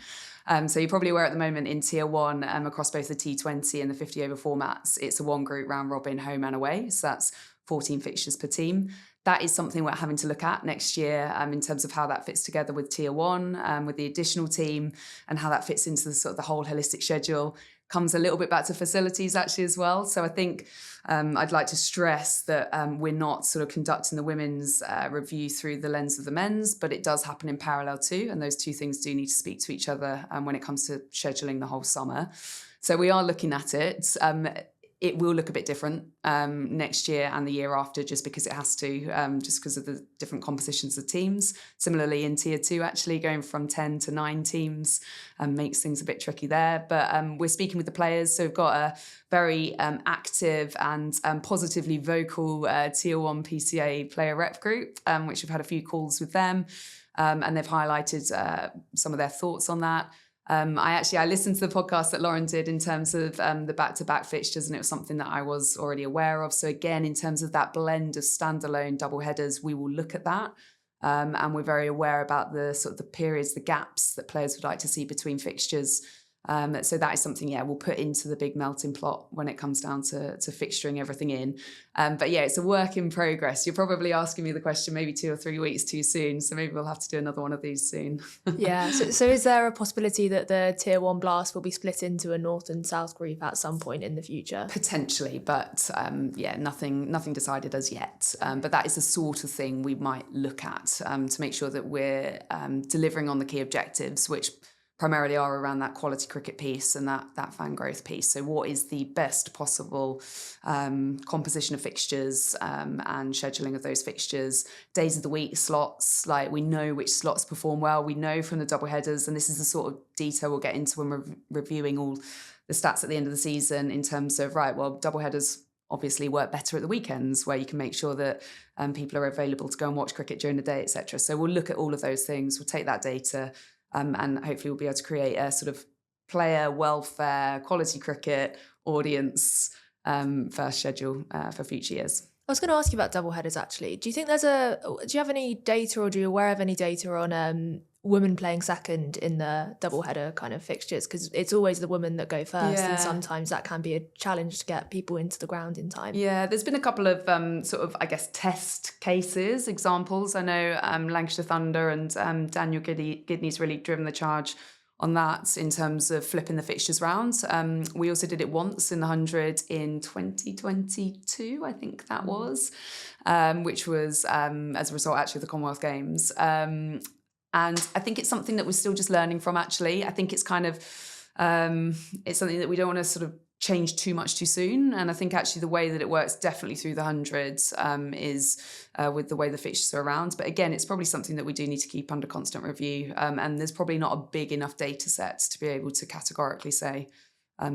Speaker 4: So you're probably aware at the moment in Tier 1, across both the T20 and the 50 over formats, it's a one group round robin home and away. So that's 14 fixtures per team. That is something we're having to look at next year, in terms of how that fits together with Tier 1, with the additional team, and how that fits into the sort of the whole holistic schedule. Comes a little bit back to facilities actually as well. So I think I'd like to stress that we're not sort of conducting the women's review through the lens of the men's, but it does happen in parallel too. And those two things do need to speak to each other when it comes to scheduling the whole summer. So we are looking at it. It will look a bit different next year and the year after, just because it has to, just because of the different compositions of teams. Similarly in Tier 2, actually going from 10 to 9 teams makes things a bit tricky there. But we're speaking with the players. So we've got a very active and positively vocal Tier 1 PCA player rep group, which we've had a few calls with them. And they've highlighted some of their thoughts on that. I listened to the podcast that Lauren did in terms of the back-to-back fixtures, and it was something that I was already aware of. So again, in terms of that blend of standalone double headers, we will look at that. And we're very aware about the sort of the periods, the gaps that players would like to see between fixtures. So that is something, we'll put into the big melting pot when it comes down to fixturing everything in. But it's a work in progress. You're probably asking me the question maybe 2 or 3 weeks too soon. So maybe we'll have to do another one of these soon.
Speaker 3: Yeah. So is there a possibility that the Tier 1 Blast will be split into a North and South group at some point in the future?
Speaker 4: Potentially, but nothing decided as yet. But that is the sort of thing we might look at to make sure that we're delivering on the key objectives, which primarily are around that quality cricket piece and that fan growth piece. So what is the best possible composition of fixtures and scheduling of those fixtures, days of the week, slots, like we know which slots perform well. We know from the double headers, and this is the sort of detail we'll get into when we're reviewing all the stats at the end of the season in terms of, double headers obviously work better at the weekends, where you can make sure that people are available to go and watch cricket during the day, etc. So we'll look at all of those things. We'll take that data and hopefully we'll be able to create a sort of player welfare, quality cricket audience first schedule for future years.
Speaker 3: I was going to ask you about double headers actually. Do you think do you have any data, or do you aware of any data on women playing second in the double header kind of fixtures? Because it's always the women that go first, and sometimes that can be a challenge to get people into the ground in time. Yeah,
Speaker 4: there's been a couple of test cases, examples. I know Lancashire Thunder and Daniel Gidney's really driven the charge on that in terms of flipping the fixtures round. We also did it once in the 100 in 2022, I think that was, which was as a result actually of the Commonwealth Games. And I think it's something that we're still just learning from, actually. I think it's kind of, it's something that we don't want to sort of change too much too soon. And I think actually the way that it works definitely through the hundreds is with the way the fixtures are around. But again, it's probably something that we do need to keep under constant review. And there's probably not a big enough data set to be able to categorically say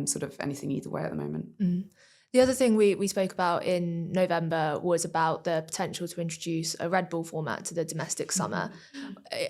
Speaker 4: sort of anything either way at the moment.
Speaker 3: Mm. The other thing we spoke about in November was about the potential to introduce a red ball format to the domestic summer.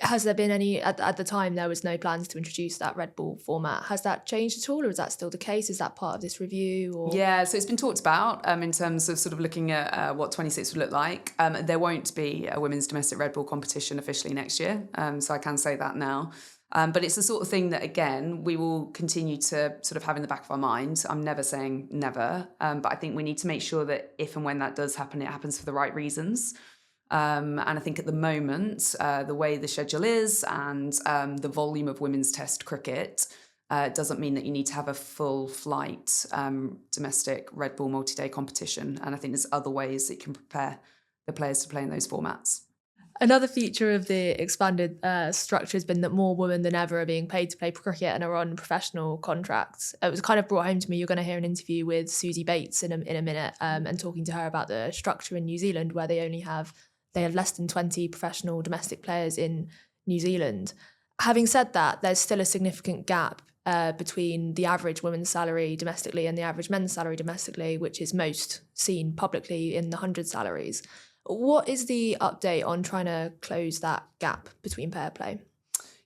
Speaker 3: Has there been any, at the time there was no plans to introduce that red ball format. Has that changed at all, or is that still the case? Is that part of this review? Or?
Speaker 4: Yeah, so it's been talked about in terms of sort of looking at what 26 would look like. There won't be a women's domestic red ball competition officially next year, so I can say that now. But it's the sort of thing that, again, we will continue to sort of have in the back of our mind. I'm never saying never, but I think we need to make sure that if and when that does happen, it happens for the right reasons. And I think at the moment, the way the schedule is and the volume of women's test cricket doesn't mean that you need to have a full flight domestic red ball multi-day competition. And I think there's other ways that you can prepare the players to play in those formats.
Speaker 3: Another feature of the expanded structure has been that more women than ever are being paid to play cricket and are on professional contracts. It was kind of brought home to me. You're going to hear an interview with Susie Bates in a minute, and talking to her about the structure in New Zealand, where they have less than 20 professional domestic players in New Zealand. Having said that, there's still a significant gap between the average women's salary domestically and the average men's salary domestically, which is most seen publicly in the 100 salaries. What is the update on trying to close that gap between pay play?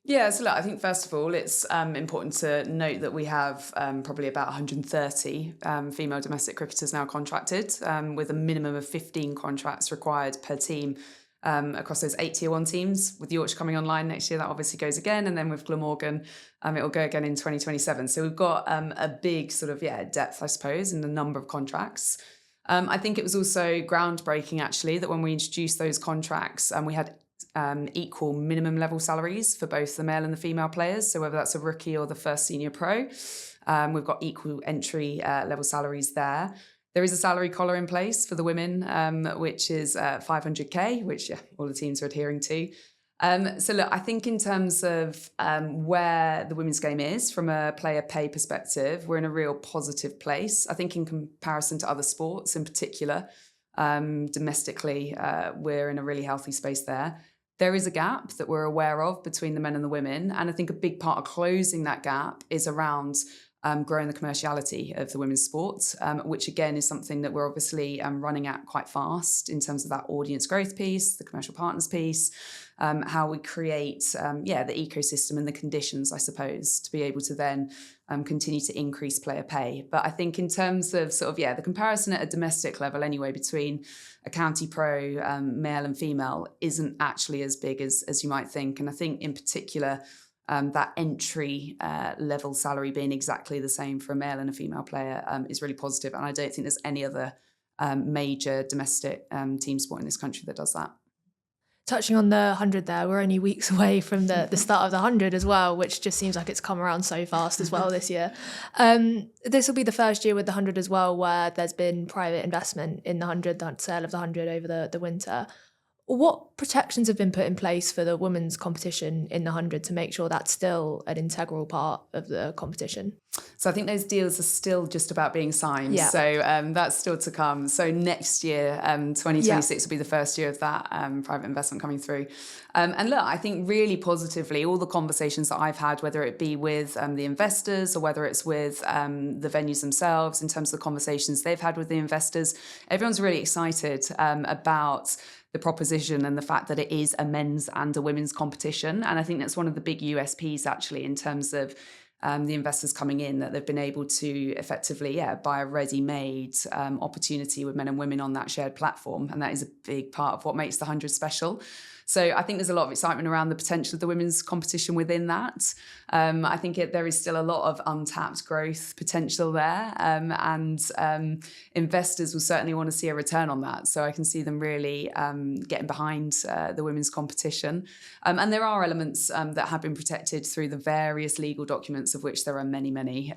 Speaker 4: Yeah, so look, I think first of all, it's important to note that we have probably about 130 female domestic cricketers now contracted, with a minimum of 15 contracts required per team across those 8 Tier 1 teams. With Yorkshire coming online next year, that obviously goes again. And then with Glamorgan, it will go again in 2027. So we've got a big sort of, depth, I suppose, in the number of contracts. I think it was also groundbreaking, actually, that when we introduced those contracts, we had equal minimum level salaries for both the male and the female players. So whether that's a rookie or the first senior pro, we've got equal entry level salaries there. There is a salary collar in place for the women, which is 500k, which all the teams are adhering to. So look, I think in terms of where the women's game is from a player pay perspective, we're in a real positive place. I think in comparison to other sports in particular, domestically, we're in a really healthy space there. There is a gap that we're aware of between the men and the women. And I think a big part of closing that gap is around growing the commerciality of the women's sports, which again is something that we're obviously running at quite fast in terms of that audience growth piece, the commercial partners piece, how we create the ecosystem and the conditions, I suppose, to be able to then continue to increase player pay. But I think in terms of the comparison at a domestic level anyway between a county pro, male and female, isn't actually as big as you might think. And I think in particular, that entry level salary being exactly the same for a male and a female player is really positive. And I don't think there's any other major domestic team sport in this country that does that.
Speaker 3: Touching on the 100 there, we're only weeks away from the start of the 100 as well, which just seems like it's come around so fast as well this year. This will be the first year with the 100 as well where there's been private investment in the 100, the sale of the 100 over the winter. What protections have been put in place for the women's competition in the 100 to make sure that's still an integral part of the competition?
Speaker 4: So I think those deals are still just about being signed.
Speaker 3: Yeah.
Speaker 4: So that's still to come. So next year, 2026 will be the first year of that private investment coming through. And look, I think really positively, all the conversations that I've had, whether it be with the investors or whether it's with the venues themselves, in terms of the conversations they've had with the investors, everyone's really excited about the proposition and the fact that it is a men's and a women's competition. And I think that's one of the big USPs actually in terms of the investors coming in, that they've been able to effectively buy a ready-made opportunity with men and women on that shared platform. And that is a big part of what makes the 100 special. So I think there's a lot of excitement around the potential of the women's competition within that. I think there is still a lot of untapped growth potential there. And investors will certainly want to see a return on that. So I can see them really getting behind the women's competition. And there are elements that have been protected through the various legal documents, of which there are many, many.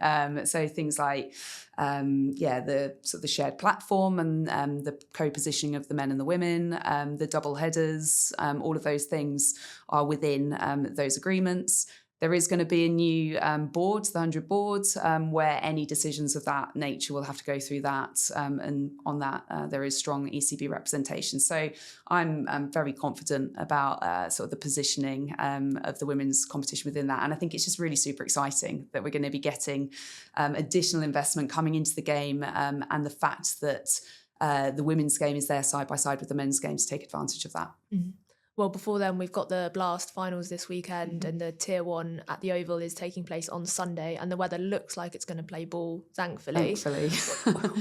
Speaker 4: So things like the sort of the shared platform and the co-positioning of the men and the women, the double headers, all of those things are within those agreements. There is going to be a new board, the 100 boards, where any decisions of that nature will have to go through that. And on that, there is strong ECB representation. So I'm very confident about sort of the positioning of the women's competition within that. And I think it's just really super exciting that we're going to be getting additional investment coming into the game, and the fact that the women's game is there side by side with the men's game to take advantage of that.
Speaker 3: Mm-hmm. Well, before then, we've got the Blast finals this weekend, and the Tier 1 at the Oval is taking place on Sunday, and the weather looks like it's going to play ball, thankfully.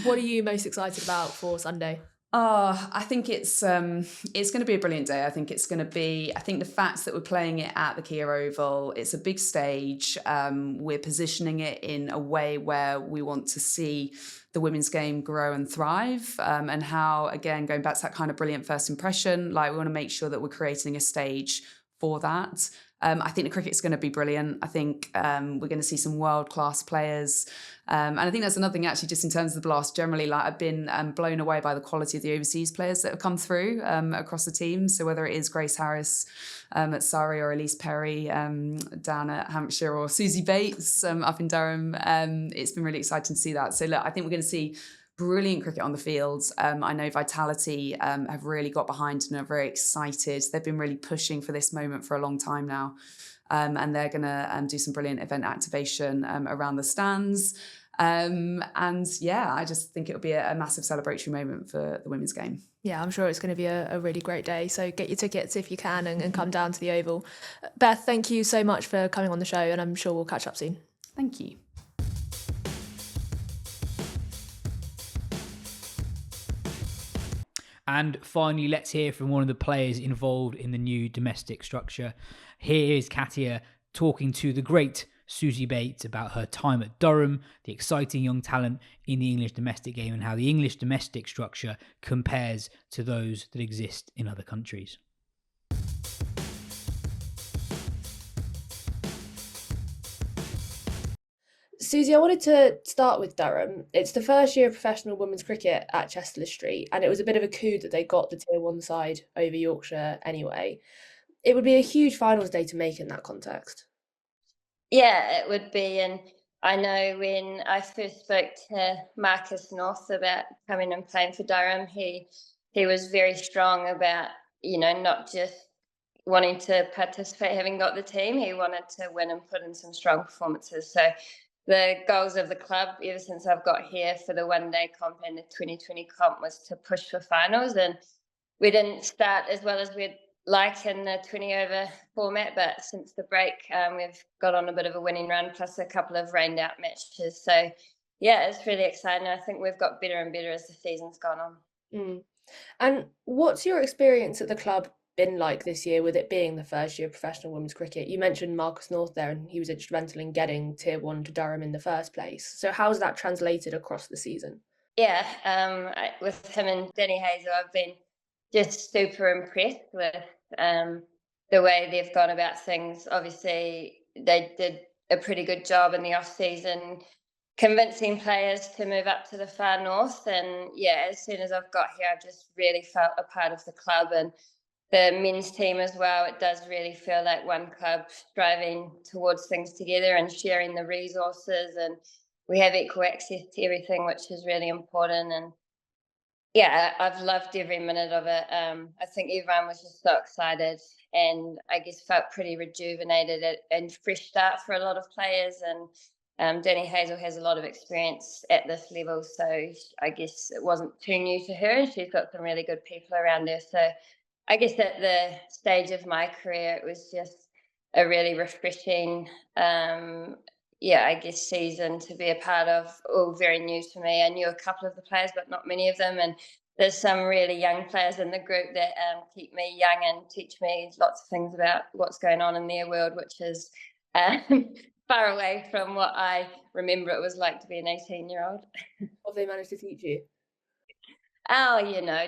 Speaker 3: What are you most excited about for Sunday?
Speaker 4: I think it's going to be a brilliant day. I think the fact that we're playing it at the Kia Oval, it's a big stage. We're positioning it in a way where we want to see the women's game grow and thrive, and how, again, going back to that kind of brilliant first impression, like we want to make sure that we're creating a stage for that. I think the cricket's going to be brilliant. I think we're going to see some world-class players. And I think that's another thing, actually, just in terms of the Blast generally, like I've been blown away by the quality of the overseas players that have come through across the team. So whether it is Grace Harris at Surrey, or Elise Perry down at Hampshire, or Susie Bates up in Durham, it's been really exciting to see that. So look, I think we're going to see brilliant cricket on the fields. I know Vitality have really got behind and are very excited. They've been really pushing for this moment for a long time now. and they're going to do some brilliant event activation around the stands. And yeah, I just think it'll be a massive celebratory moment for the women's game.
Speaker 3: Yeah, I'm sure it's going to be a really great day. So get your tickets if you can and come down to the Oval. Beth, thank you so much for coming on the show, and I'm sure we'll catch up soon.
Speaker 4: Thank you.
Speaker 1: And finally, let's hear from one of the players involved in the new domestic structure. Here is Katya talking to the great Susie Bates about her time at Durham, the exciting young talent in the English domestic game, and how the English domestic structure compares to those that exist in other countries.
Speaker 3: Susie, I wanted to start with Durham. It's the first year of professional women's cricket at Chester Street, and it was a bit of a coup that they got the Tier 1 side over Yorkshire anyway. It would be a huge finals day to make in that context.
Speaker 5: Yeah, it would be. And I know when I first spoke to Marcus North about coming and playing for Durham, he was very strong about, not just wanting to participate, having got the team. He wanted to win and put in some strong performances. So the goals of the club, ever since I've got here for the one-day comp and the 2020 comp, was to push for finals. And we didn't start as well as we'd like in the 20-over format, but since the break, we've got on a bit of a winning run, plus a couple of rained out matches. So yeah, it's really exciting. I think we've got better and better as the season's gone on.
Speaker 3: And what's your experience at the club been like this year, with it being the first year of professional women's cricket? You mentioned Marcus North there, and he was instrumental in getting Tier 1 to Durham in the first place. So how's that translated across the season?
Speaker 5: Yeah, with him and Danny Hazel, I've been just super impressed with the way they've gone about things. Obviously, they did a pretty good job in the off-season convincing players to move up to the far north. And yeah, as soon as I've got here, I've just really felt a part of the club and the men's team as well. It does really feel like one club striving towards things together and sharing the resources. And we have equal access to everything, which is really important. And yeah, I've loved every minute of it. I think everyone was just so excited and I guess felt pretty rejuvenated and fresh start for a lot of players. And Danny Hazel has a lot of experience at this level, so I guess it wasn't too new to her, and she's got some really good people around her. So I guess at the stage of my career, it was just a really refreshing season to be a part of. All very new to me. I knew a couple of the players, but not many of them. And there's some really young players in the group that keep me young and teach me lots of things about what's going on in their world, which is far away from what I remember it was like to be an 18-year-old.
Speaker 3: What have they managed to teach you?
Speaker 5: Oh,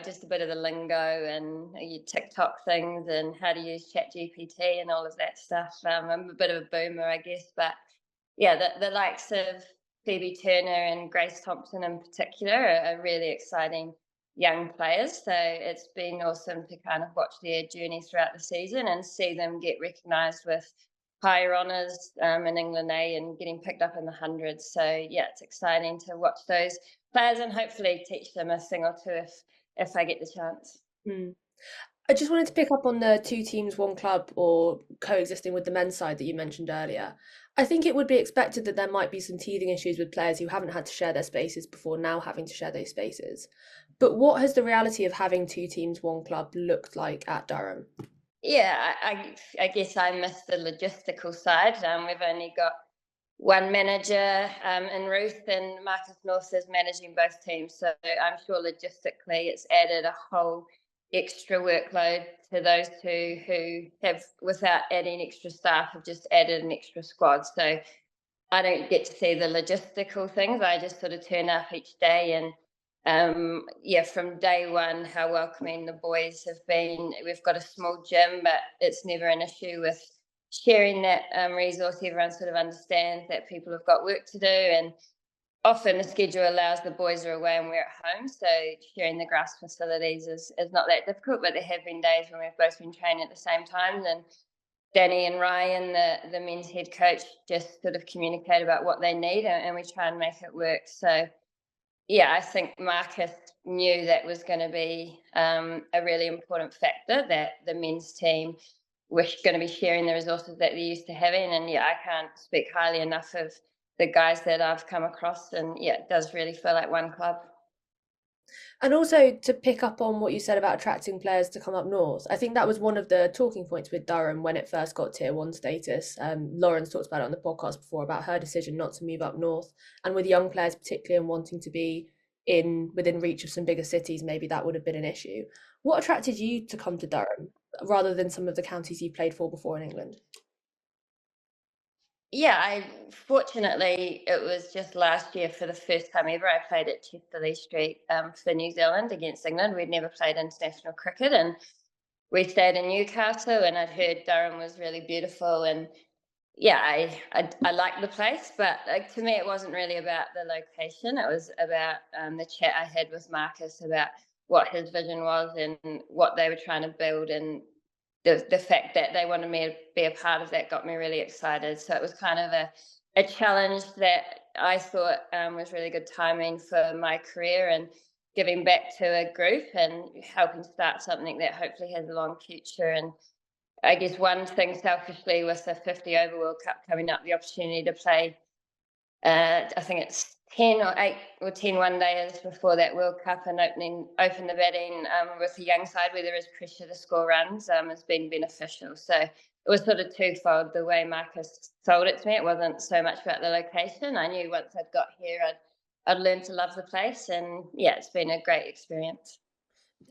Speaker 5: just a bit of the lingo and your TikTok things and how to use ChatGPT and all of that stuff. I'm a bit of a boomer, I guess, but yeah, the likes of Phoebe Turner and Grace Thompson in particular are really exciting young players. So it's been awesome to kind of watch their journey throughout the season and see them get recognised with higher honours in England A and getting picked up in the hundreds. So yeah, it's exciting to watch those players and hopefully teach them a thing or two if I get the chance.
Speaker 3: I just wanted to pick up on the 2 teams, 1 club, or coexisting with the men's side that you mentioned earlier. I think it would be expected that there might be some teething issues with players who haven't had to share their spaces before now having to share those spaces. But what has the reality of having 2 teams, 1 club looked like at Durham?
Speaker 5: Yeah, I guess I missed the logistical side. We've only got one manager in Ruth, and Marcus North is managing both teams. So I'm sure logistically it's added a whole extra workload to those two who have, without adding extra staff, have just added an extra squad. So I don't get to see the logistical things. I just sort of turn up each day and from day one, how welcoming the boys have been. We've got a small gym, but it's never an issue with sharing that resource. Everyone sort of understands that people have got work to do, and often the schedule allows the boys are away and we're at home, so sharing the grass facilities is not that difficult. But there have been days when we've both been training at the same time, and Danny and Ryan, the men's head coach, just sort of communicate about what they need and we try and make it work. So yeah, I think Marcus knew that was going to be a really important factor, that the men's team we're going to be sharing the resources that they're used to having. And yeah, I can't speak highly enough of the guys that I've come across. And yeah, it does really feel like one club.
Speaker 3: And also to pick up on what you said about attracting players to come up north, I think that was one of the talking points with Durham when it first got Tier 1 status. Lauren's talked about it on the podcast before about her decision not to move up north, and with young players particularly and wanting to be within reach of some bigger cities, maybe that would have been an issue. What attracted you to come to Durham rather than some of the counties you played for before in England?
Speaker 5: Yeah, fortunately, it was just last year for the first time ever I played at Chesterley Street for New Zealand against England. We'd never played international cricket, and we stayed in Newcastle, and I'd heard Durham was really beautiful. And yeah, I liked the place, but to me, it wasn't really about the location. It was about the chat I had with Marcus about what his vision was and what they were trying to build, and the fact that they wanted me to be a part of that got me really excited. So it was kind of a challenge that I thought was really good timing for my career and giving back to a group and helping start something that hopefully has a long future. And I guess one thing selfishly with the 50 over World Cup coming up, the opportunity to play, I think it's 10 or 8 or 10 one-dayers before that World Cup and open the batting with a young side where there is pressure to score runs has been beneficial. So it was sort of twofold the way Marcus sold it to me. It wasn't so much about the location. I knew once I'd got here, I'd learned to love the place. And yeah, it's been a great experience.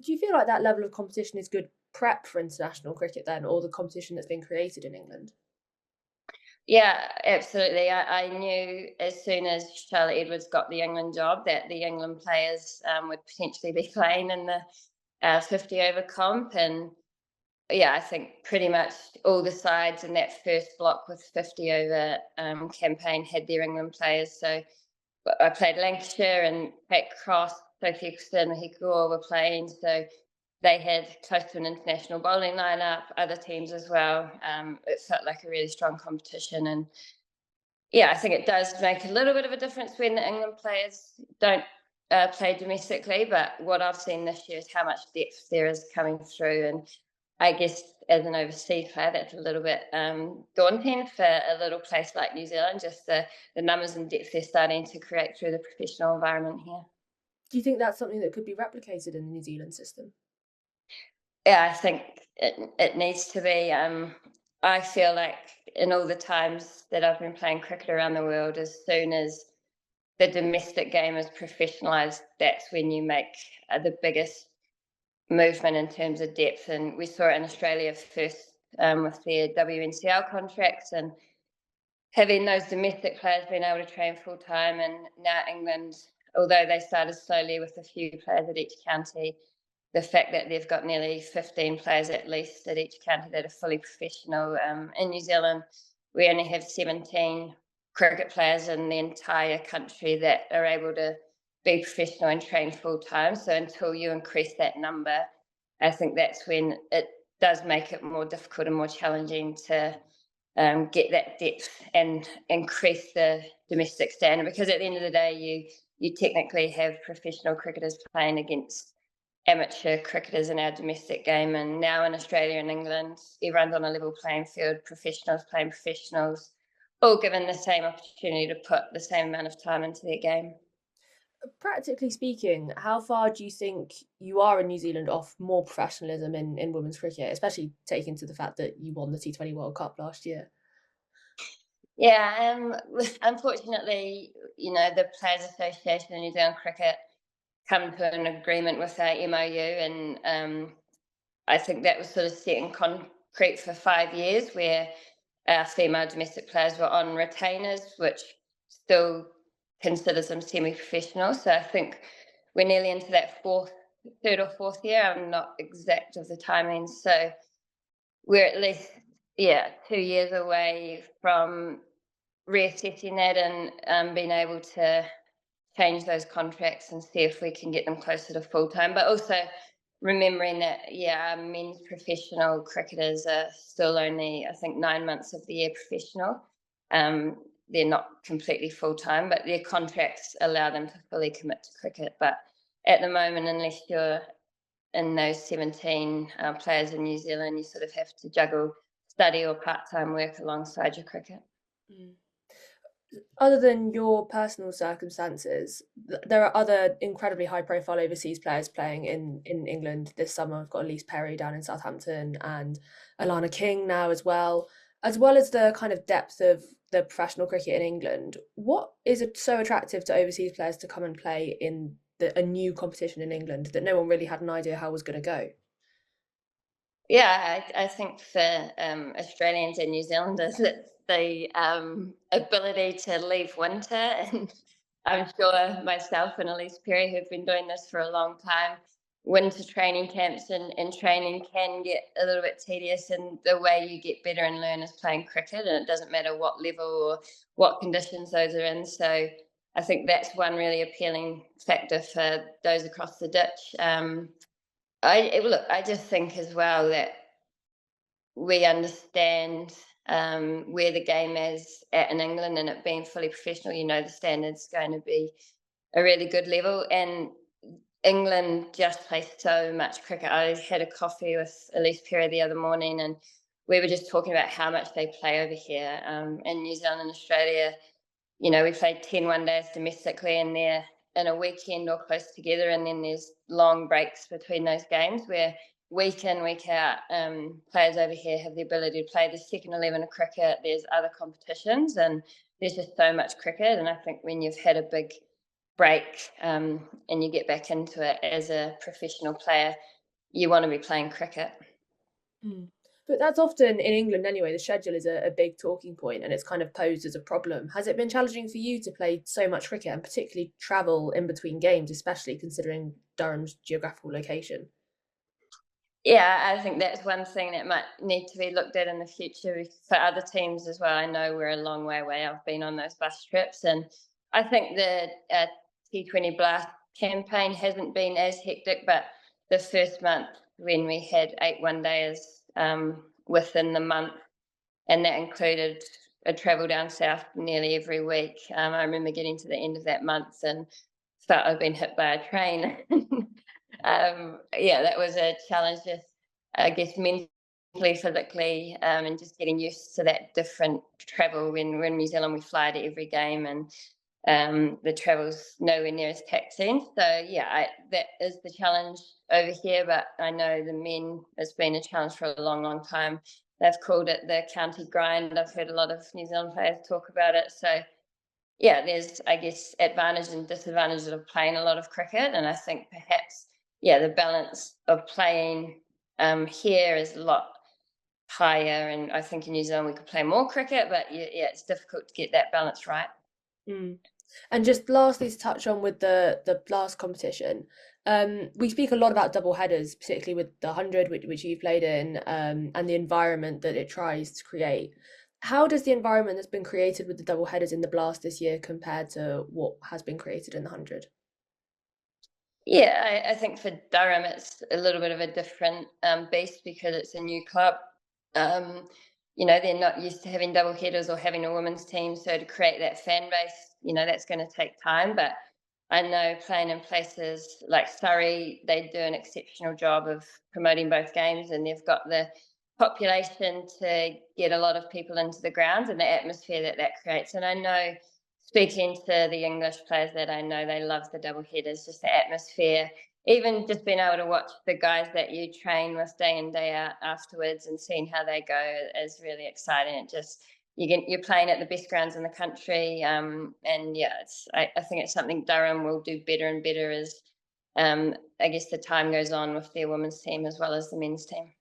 Speaker 3: Do you feel like that level of competition is good prep for international cricket then, or the competition that's been created in England?
Speaker 5: Yeah, absolutely. I knew as soon as Charlotte Edwards got the England job that the England players would potentially be playing in the 50 over comp. And yeah, I think pretty much all the sides in that first block with 50 over campaign had their England players. So I played Lancashire, and Pat Cross, Sophie Eccleston, Hikawa were playing. So they had close to an international bowling lineup, other teams as well. It felt like a really strong competition. And yeah, I think it does make a little bit of a difference when the England players don't play domestically. But what I've seen this year is how much depth there is coming through. And I guess as an overseas player, that's a little bit daunting for a little place like New Zealand, just the numbers and depth they're starting to create through the professional environment here.
Speaker 3: Do you think that's something that could be replicated in the New Zealand system?
Speaker 5: Yeah, I think it needs to be. I feel like in all the times that I've been playing cricket around the world, as soon as the domestic game is professionalised, that's when you make the biggest movement in terms of depth. And we saw it in Australia first with their WNCL contracts, and having those domestic players being able to train full time. And now England, although they started slowly with a few players at each county, the fact that they've got nearly 15 players at least at each county that are fully professional. In New Zealand, we only have 17 cricket players in the entire country that are able to be professional and train full time. So until you increase that number, I think that's when it does make it more difficult and more challenging to get that depth and increase the domestic standard. Because at the end of the day, you technically have professional cricketers playing against amateur cricketers in our domestic game. And now in Australia and England, everyone's on a level playing field, professionals playing professionals, all given the same opportunity to put the same amount of time into their game.
Speaker 3: Practically speaking, how far do you think you are in New Zealand off more professionalism in women's cricket, especially taking to the fact that you won the T20 World Cup last year?
Speaker 5: Yeah, unfortunately, the Players Association of New Zealand Cricket come to an agreement with our MOU, and I think that was sort of set in concrete for 5 years, where our female domestic players were on retainers, which still considers them semi-professional. So I think we're nearly into that third or fourth year. I'm not exact of the timing. So we're at least 2 years away from reassessing that and being able to change those contracts and see if we can get them closer to full time. But also remembering that, our men's professional cricketers are still only, I think, 9 months of the year professional. They're not completely full time, but their contracts allow them to fully commit to cricket. But at the moment, unless you're in those 17 players in New Zealand, you sort of have to juggle study or part-time work alongside your cricket.
Speaker 3: Other than your personal circumstances, there are other incredibly high-profile overseas players playing in England this summer. We've got Elise Perry down in Southampton and Alana King now as well as the kind of depth of the professional cricket in England. What is it so attractive to overseas players to come and play in a new competition in England that no one really had an idea how was going to go?
Speaker 5: Yeah, I think for Australians and New Zealanders, it's the ability to leave winter. And I'm sure myself and Elise Perry, who've been doing this for a long time, winter training camps and training can get a little bit tedious. And the way you get better and learn is playing cricket. And it doesn't matter what level or what conditions those are in. So I think that's one really appealing factor for those across the ditch. I just think as well that we understand where the game is at in England, and it being fully professional, the standard's going to be a really good level. And England just plays so much cricket. I had a coffee with Elise Perry the other morning, and we were just talking about how much they play over here. In New Zealand and Australia, we played 10 one-days domestically, and they're in a weekend or close together, and then there's long breaks between those games where week in, week out, players over here have the ability to play the second 11 of cricket. There's other competitions, and there's just so much cricket. And I think when you've had a big break and you get back into it as a professional player, you want to be playing cricket.
Speaker 3: But that's often, in England anyway, the schedule is a big talking point, and it's kind of posed as a problem. Has it been challenging for you to play so much cricket and particularly travel in between games, especially considering Durham's geographical location?
Speaker 5: Yeah, I think that's one thing that might need to be looked at in the future for other teams as well. I know we're a long way away. I've been on those bus trips, and I think the T20 Blast campaign hasn't been as hectic, but the first month when we had 8 one-days within the month, and that included a travel down south nearly every week. I remember getting to the end of that month and felt I'd been hit by a train. That was a challenge, just, I guess, mentally, physically, and just getting used to that different travel. When we're in New Zealand, we fly to every game, and the travel's nowhere near as taxing. So that is the challenge over here. But I know the men, it's been a challenge for a long, long time. They've called it the county grind. I've heard a lot of New Zealand players talk about it. So there's, I guess, advantages and disadvantages of playing a lot of cricket. And I think perhaps, the balance of playing here is a lot higher. And I think in New Zealand we could play more cricket, but it's difficult to get that balance right.
Speaker 3: And just lastly, to touch on with the Blast competition, we speak a lot about double headers, particularly with the 100, which you've played in, and the environment that it tries to create. How does the environment that's been created with the double headers in the Blast this year compare to what has been created in the 100?
Speaker 5: Yeah, I think for Durham it's a little bit of a different beast because it's a new club. They're not used to having double headers or having a women's team, so to create that fan base, that's going to take time. But I know playing in places like Surrey, they do an exceptional job of promoting both games, and they've got the population to get a lot of people into the grounds and the atmosphere that creates. And I know, speaking to the English players that I know, they love the double headers, just the atmosphere. Even just being able to watch the guys that you train with day in, day out afterwards and seeing how they go is really exciting. It just, you're playing at the best grounds in the country. I think it's something Durham will do better and better as, I guess, the time goes on with their women's team as well as the men's team.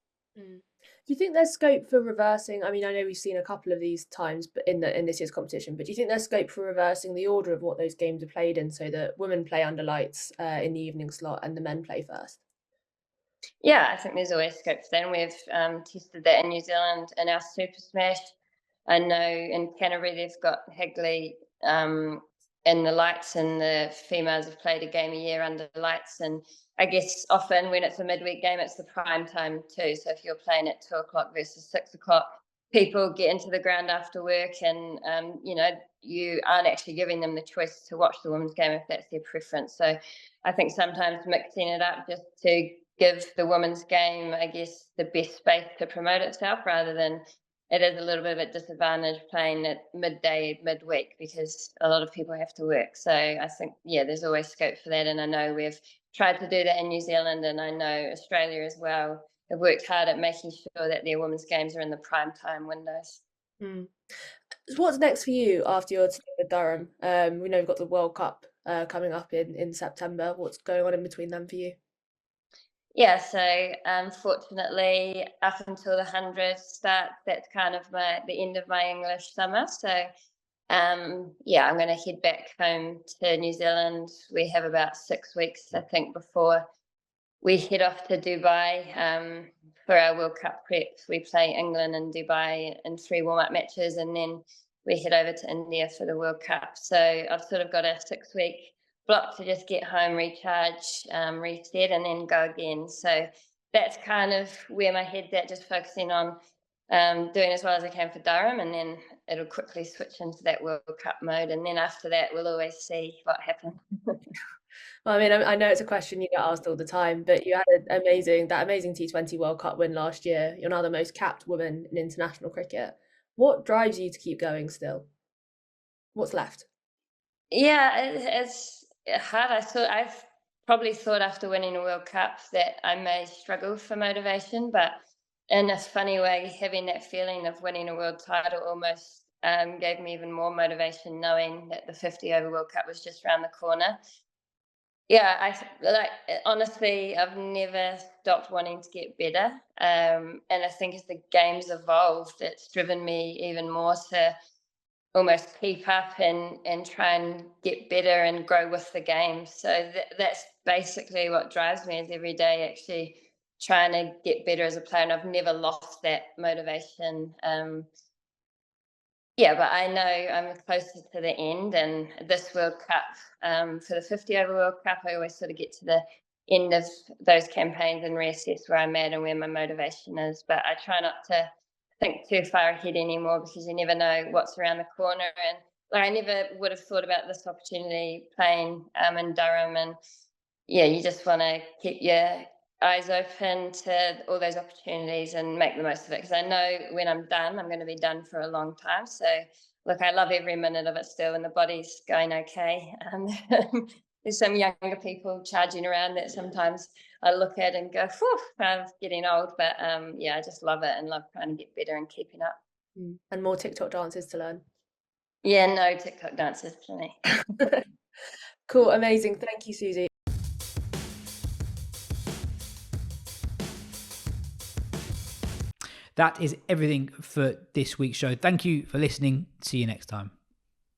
Speaker 3: Do you think there's scope for reversing? I mean, I know we've seen a couple of these times in this year's competition, but do you think there's scope for reversing the order of what those games are played in, so that women play under lights in the evening slot and the men play first?
Speaker 5: Yeah, I think there's always scope for that. And we've tested that in New Zealand in our Super Smash. I know in Canterbury they've got Higley in the lights, and the females have played a game a year under the lights. And I guess often when it's a midweek game, it's the prime time too. So if you're playing at 2:00 versus 6:00, people get into the ground after work, and you aren't actually giving them the choice to watch the women's game if that's their preference. So I think sometimes mixing it up just to give the women's game, I guess, the best space to promote itself rather than it is a little bit of a disadvantage playing at midday, midweek, because a lot of people have to work. So I think, there's always scope for that. And I know we've tried to do that in New Zealand, and I know Australia as well have worked hard at making sure that their women's games are in the prime time windows.
Speaker 3: What's next for you after your team with Durham? We know we've got the World Cup coming up in September. What's going on in between them for you?
Speaker 5: Yeah, so unfortunately, up until the 100 start, that's kind of the end of my English summer. So I'm going to head back home to New Zealand. We have about 6 weeks, I think, before we head off to Dubai for our World Cup prep. We play England and Dubai in 3 warm-up matches, and then we head over to India for the World Cup. So I've sort of got a 6-week block to just get home, recharge, reset, and then go again. So that's kind of where my head's at, just focusing on doing as well as I can for Durham, and then it'll quickly switch into that World Cup mode. And then after that, we'll always see what happens.
Speaker 3: Well, I mean, I know it's a question you get asked all the time, but you had that amazing T20 World Cup win last year. You're now the most capped woman in international cricket. What drives you to keep going still? What's left?
Speaker 5: Yeah, it's hard. I've probably thought after winning a World Cup that I may struggle for motivation, but in a funny way, having that feeling of winning a world title almost gave me even more motivation, knowing that the 50 over World Cup was just around the corner. Yeah, honestly, I've never stopped wanting to get better. And I think as the game's evolved, it's driven me even more to almost keep up and try and get better and grow with the game. So that's basically what drives me, is every day actually trying to get better as a player. And I've never lost that motivation. But I know I'm closer to the end, and this World Cup, for the 50 over World Cup, I always sort of get to the end of those campaigns and reassess where I'm at and where my motivation is. But I try not to think too far ahead anymore, because you never know what's around the corner. And I never would have thought about this opportunity playing in Durham. And you just want to keep your eyes open to all those opportunities and make the most of it, because I know when I'm done, I'm going to be done for a long time. So look, I love every minute of it still, and the body's going okay. There's some younger people charging around that sometimes I look at and go, phew, I'm getting old. But I just love it and love trying to get better and keeping up.
Speaker 3: And more TikTok dances to learn.
Speaker 5: Yeah, no TikTok dances for me.
Speaker 3: Cool, amazing. Thank you, Susie.
Speaker 1: That is everything for this week's show. Thank you for listening. See you next time.